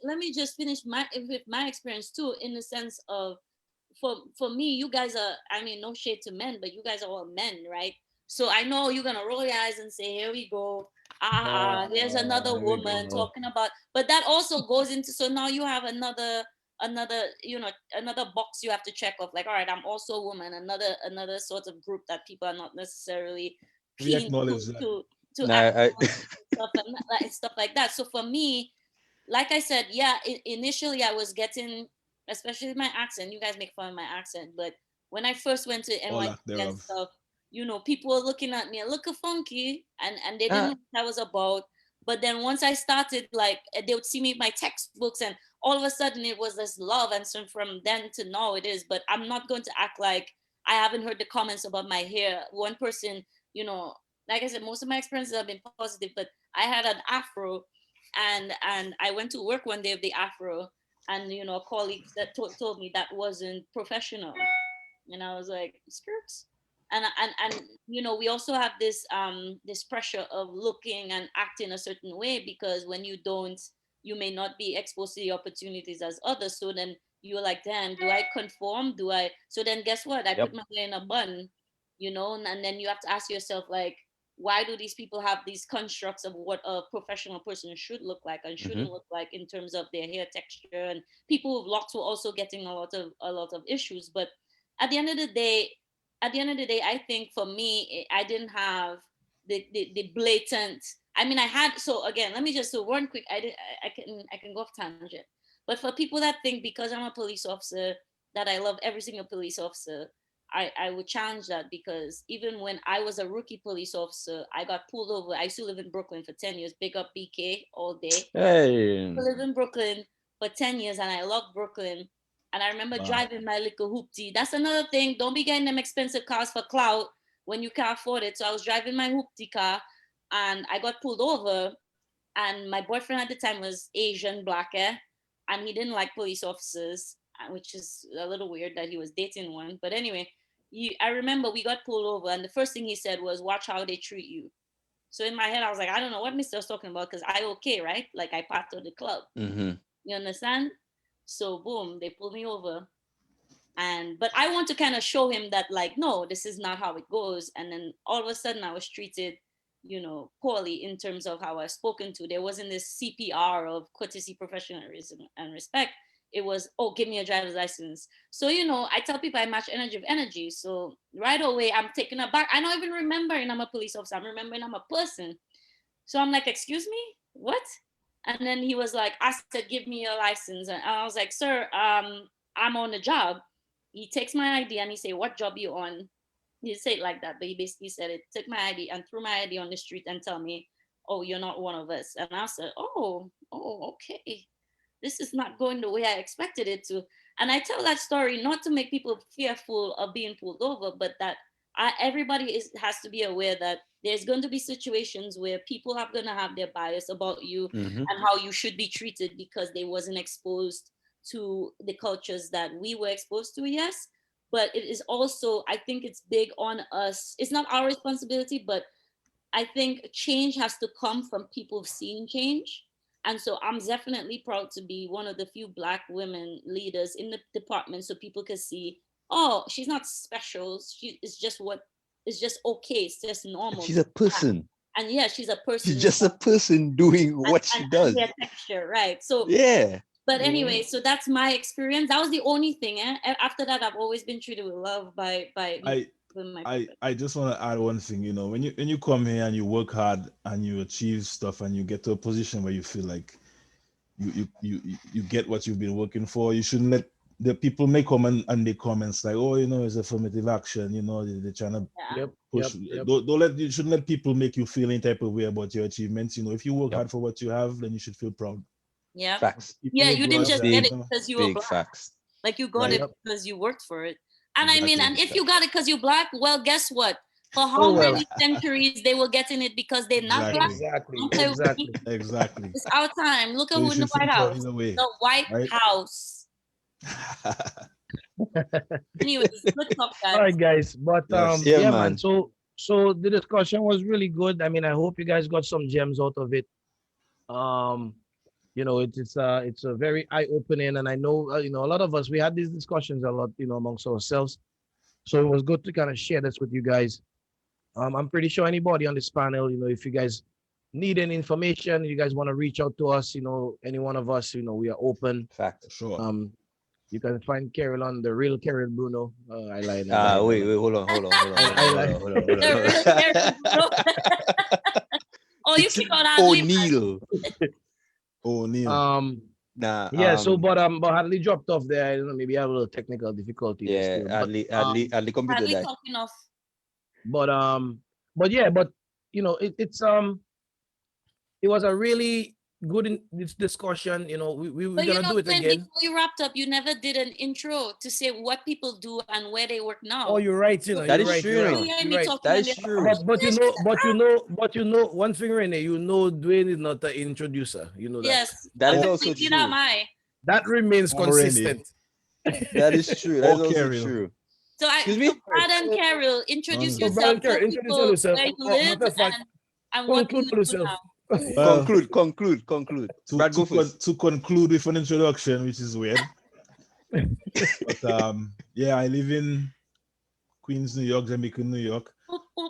let me just finish with my experience too, in the sense of, for me, you guys are, I mean, no shade to men, but you guys are all men, right? So I know you're gonna roll your eyes and say, here we go. There's another Here we woman go. talking about, but that also goes into, so now you have another another box you have to check off, like, all right, I'm also a woman, another sort of group that people are not necessarily We keen acknowledge that. to Nah, act I, stuff like that. So for me, like I said, yeah, initially I was getting, especially with my accent. You guys make fun of my accent, but when I first went to All NYC lack and thereof. stuff, people were looking at me, looking funky, and they didn't uh, know what I was about. But then once I started, like, they would see me with my textbooks, and all of a sudden it was this love. And so from then to now it is. But I'm not going to act like I haven't heard the comments about my hair. One person, like I said, most of my experiences have been positive, but I had an afro, and I went to work one day with the afro, and a colleague that told me that wasn't professional, and I was like, skirts. And we also have this pressure of looking and acting a certain way, because when you don't, you may not be exposed to the opportunities as others. So then you're like, damn, do I conform? Do I? So then guess what? I put yep. my hair in a bun, and then you have to ask yourself, like, why do these people have these constructs of what a professional person should look like and Mm-hmm. shouldn't look like in terms of their hair texture? And people with locks were also getting a lot of issues. But at the end of the day, I think for me, I didn't have the blatant. I mean, I had. So again, let me just so one quick. I can go off tangent. But for people that think because I'm a police officer that I love every single police officer, I would challenge that, because even when I was a rookie police officer, I got pulled over. I used to live in Brooklyn for 10 years. Big up BK all day. Hey. I live in Brooklyn for 10 years and I love Brooklyn. And I remember Wow. driving my little hoopty. That's another thing. Don't be getting them expensive cars for clout when you can't afford it. So I was driving my hoopty car and I got pulled over. And my boyfriend at the time was Asian, black, and he didn't like police officers, which is a little weird that he was dating one. But anyway, I remember we got pulled over, and the first thing he said was, "Watch how they treat you." So in my head, I was like, I don't know what Mister was talking about, because I okay, right? Like, I part of the club. Mm-hmm. You understand? So boom, they pulled me over, but I want to kind of show him that, like, no, this is not how it goes. And then all of a sudden I was treated, poorly in terms of how I was spoken to. There wasn't this CPR of courtesy, professionalism, and respect. It was, oh, give me a driver's license. So, I tell people I match energy with energy. So right away I'm taken aback. I don't even remembering I'm a police officer. I'm remembering I'm a person. So I'm like, excuse me, what? And then he was like, I said, give me your license. And I was like, sir, I'm on the job. He takes my ID and he say, what job you on? He didn't say it like that, but he basically said it, took my ID and threw my ID on the street and tell me, oh, you're not one of us. And I said, oh, okay. This is not going the way I expected it to. And I tell that story not to make people fearful of being pulled over, but that everybody has to be aware that there's going to be situations where people are going to have their bias about you Mm-hmm. and how you should be treated because they wasn't exposed to the cultures that we were exposed to, yes. But it is also, I think it's big on us. It's not our responsibility, but I think change has to come from people seeing change. And so I'm definitely proud to be one of the few Black women leaders in the department, so people can see, oh, she's not special. She is just what is just okay. It's just normal. She's a person. And yeah, she's a person She's with just a person doing and, what she and does. their texture, right? So, Yeah. but anyway, so that's my experience. That was the only thing. After that, I've always been treated with love by I my I just want to add one thing. When you come here and you work hard and you achieve stuff and you get to a position where you feel like you get what you've been working for, you shouldn't let the people may come and make comments like, oh, it's affirmative action, they're trying to Yeah. push. Yep. You shouldn't let people make you feel any type of way about your achievements. If you work Yep. hard for what you have, then you should feel proud. Yeah. Facts. People Yeah, may you go didn't just outside, get Big, it because you were big black. facts. Like you got Right. it Yep. because you worked for it. And I mean, Exactly. and if you got it because you black, well, guess what? For how Oh well. many centuries they were getting it because they're not black? Exactly. Don't play with me. Exactly. Exactly. It's our time. Look at So you who in the should feel White proud House. either way, The White right? House. Anyways, good talk, All guys. right, guys. But Yes. Yeah, yeah, man. man. So the discussion was really good. I mean, I hope you guys got some gems out of it. Um, it's a very eye opening, and I know a lot of us we had these discussions a lot, amongst ourselves. So it was good to kind of share this with you guys. I'm pretty sure anybody on this panel, if you guys need any information, you guys want to reach out to us, any one of us, we are open. Fact. Sure. You can find Carol on the real Carol Bruno. I lie. I lie. Wait, hold on. I like- The real Karen, bro. Oh, you keep on Hadley. O'Neal. O'Neal. Nah. Yeah. So, but Hadley dropped off there. I don't know. Maybe I have a little technical difficulty. there Yeah, still. But, Adley computer Hadley die. talking off. but yeah, but it was a really good this discussion. We're But gonna do it Glenn, again. before you wrapped up, you never did an intro to say what people do and where they work now. Oh, you're right. That You're is right. true, You're you right. know. You hear You're me right. talking That and is they- true. But one thing, Rene, Dwayne is not an introducer. You know that. Yes. That is Okay, also neither am true. I. That remains Already. consistent. That is true. That is Or also Carol. true. So Excuse me? Brad and Carol, introduce So, Brad yourself. and Carol, Tell introduce people yourself. where you Oh, live matter of fact, and what do conclude you do yourself. now. Well, Conclude. Brad, go first. to conclude with an introduction, which is weird. But yeah, I live in Queens, New York, Jamaica, New York.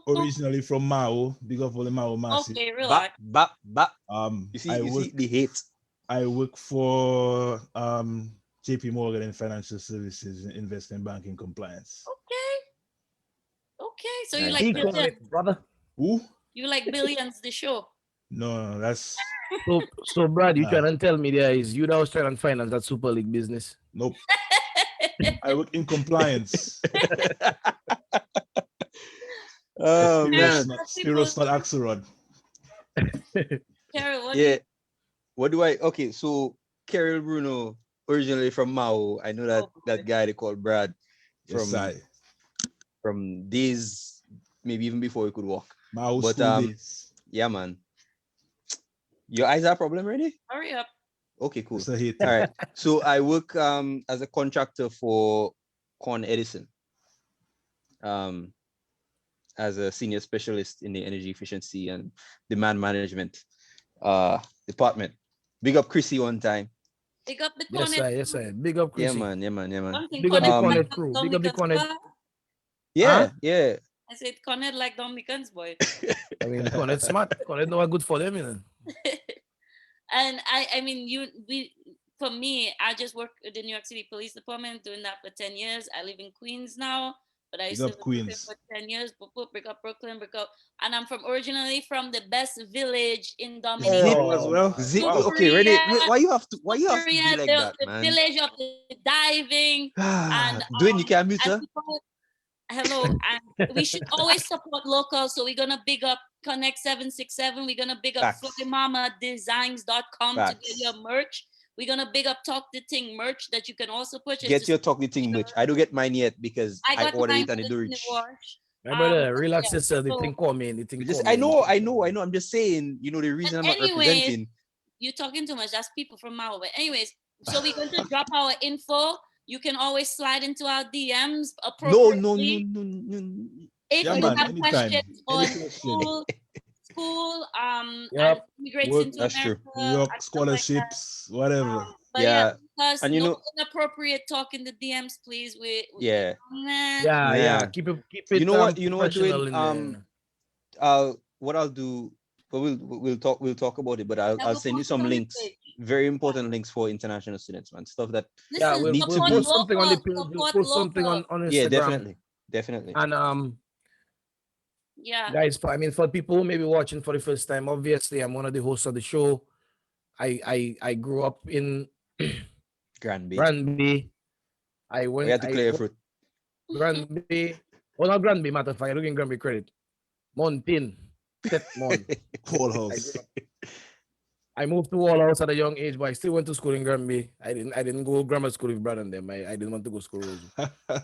Originally from Mao, big up all the Mao massive. Okay, relax. Bap. You You see the hate. I work for JP Morgan in financial services, investment banking compliance. Okay. So you Nice, like nice. billions. Economic, brother. Who? You like billions, the show. No, that's So Brad, you Nah. trying to tell me there is you that was trying to finance that Super League business? nope. I work in compliance. Oh man. Spiros, not Axelrod. Carol, what Yeah. What do I? Okay, so Carol Bruno, originally from Mao. I know that Oh, that guy they call Brad Yes, I. from days, maybe even before he could walk. Mao But, school days. Yeah, man. Your eyes are a problem already? hurry up. Okay, cool. It's a hate. All right. So I work as a contractor for Con Edison. As a senior specialist in the energy efficiency and demand management department. Big up Chrissy one time. Pick up the Yes, cornet. yes, sir. Big up, Yeah, Chrissy. man. Something Big up the connect Cornet like crew. Don Big up the Mickens Cornet. boy. Yeah. I said connect like Don Mickens boy. I mean, Cornet smart. Cornet know what good for them, And I mean, for me, I just work at the New York City Police Department, doing that for 10 years. I live in Queens now, but I used to Big live up in Brooklyn Queens. for 10 years. Break up Brooklyn, and I'm originally from the best village in Dominica. Oh, as well. Zip. Wow. Okay, ready? Korea. Why you have to be Korea, like the, that, the man? village of the diving. And Dwayne, you can mute, and sir. people- hello, and we should always support local. So we're gonna big up Connect 767. We're gonna big up Facts. FlyMamaDesigns.com to Facts. get your merch. We're gonna big up Talk the Ting merch that you can also purchase. Get to your talk the thing much. I don't get mine yet because I I got ordered mine it and for it the don't in the reach. wash. My brother, But relax yeah, yourself. The so- thing coming. The thing Just, coming. I know. I'm just saying, the reason I'm not anyways, representing. You're talking too much. That's people from Mao. But anyways, so we're going to drop our info. You can always slide into our DMs No. appropriately. If Yeah, you man, have anytime. questions on Any question. school, Yep. and immigrates Work, into that's true. America, New York and stuff like that. scholarships, whatever. But Yeah, because and no inappropriate talk in the DMs, please. Yeah. Yeah. Yeah. Keep it. You know what? Professional Dwayne? What I'll do. But we'll talk about it. But I'll send you some links. Very important links for international students, man. Stuff that Yeah, Listen, we'll need to support be- post something on the local, page. We'll support post something local. on Instagram. yeah, definitely. And Yeah. guys, for people who may be watching for the first time, obviously I'm one of the hosts of the show. I grew up in Granby. Granby. I We went. had to I clear your went fruit. Granby. Well, not Granby. Matter of fact, I look in Granby credit. Mountain, Tetmon. Whole I house. grew up. I moved to Wallace at a young age, but I still went to school in Granby. I didn't go grammar school with brother and them. I didn't want to go school Rosie.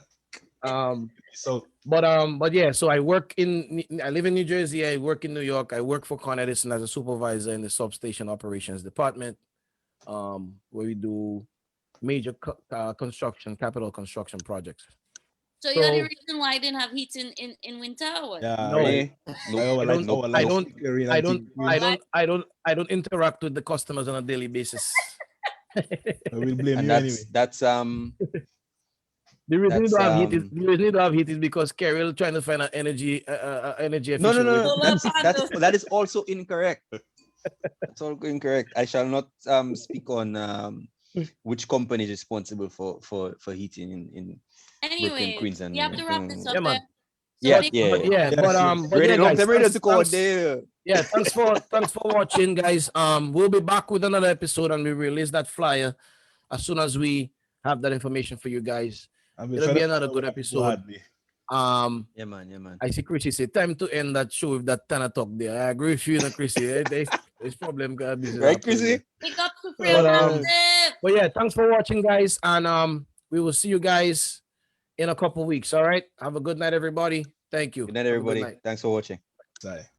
Um, So but yeah, so I live in New Jersey, I work in New York, I work for Con Edison as a supervisor in the substation operations department, where we do major capital construction projects. So you're the So reason why I didn't have heat in winter or what? yeah, no, right. Really? Nope. Our I lights, don't, Nope. our I lights Nope. don't, flickering I and don't, things. I don't, I don't interact with the customers on a daily basis. We'll blame And you anyway. The reason you that's don't have heat is because Carol trying to find an energy no, no, efficient way no. to. Solar panel. That is also incorrect. That's all incorrect. I shall not speak on which company is responsible for heating in Brooklyn, Anyways, Queens, we have to wrap this and Yeah, up then. man. So yeah, But make yeah. but yeah, Yes, yes. but yeah, Ready? Long guys, time ready to go thanks, there. yeah, thanks for watching, guys. We'll be back with another episode and we release that flyer as soon as we have that information for you guys. And we'll It'll try be to another find out good where people episode. had me. Yeah, man. Yeah, man. I see Chrissy say time to end that show with that 10 o'clock there. I agree with you, Chrissy. There's problem business Right, happening Chrissy? there. pick up to free But massive. but yeah, thanks for watching, guys, and we will see you guys in a couple weeks. All right. Have a good night, everybody. Thank you. Good night, Have a good everybody. night. Thanks for watching. Sorry.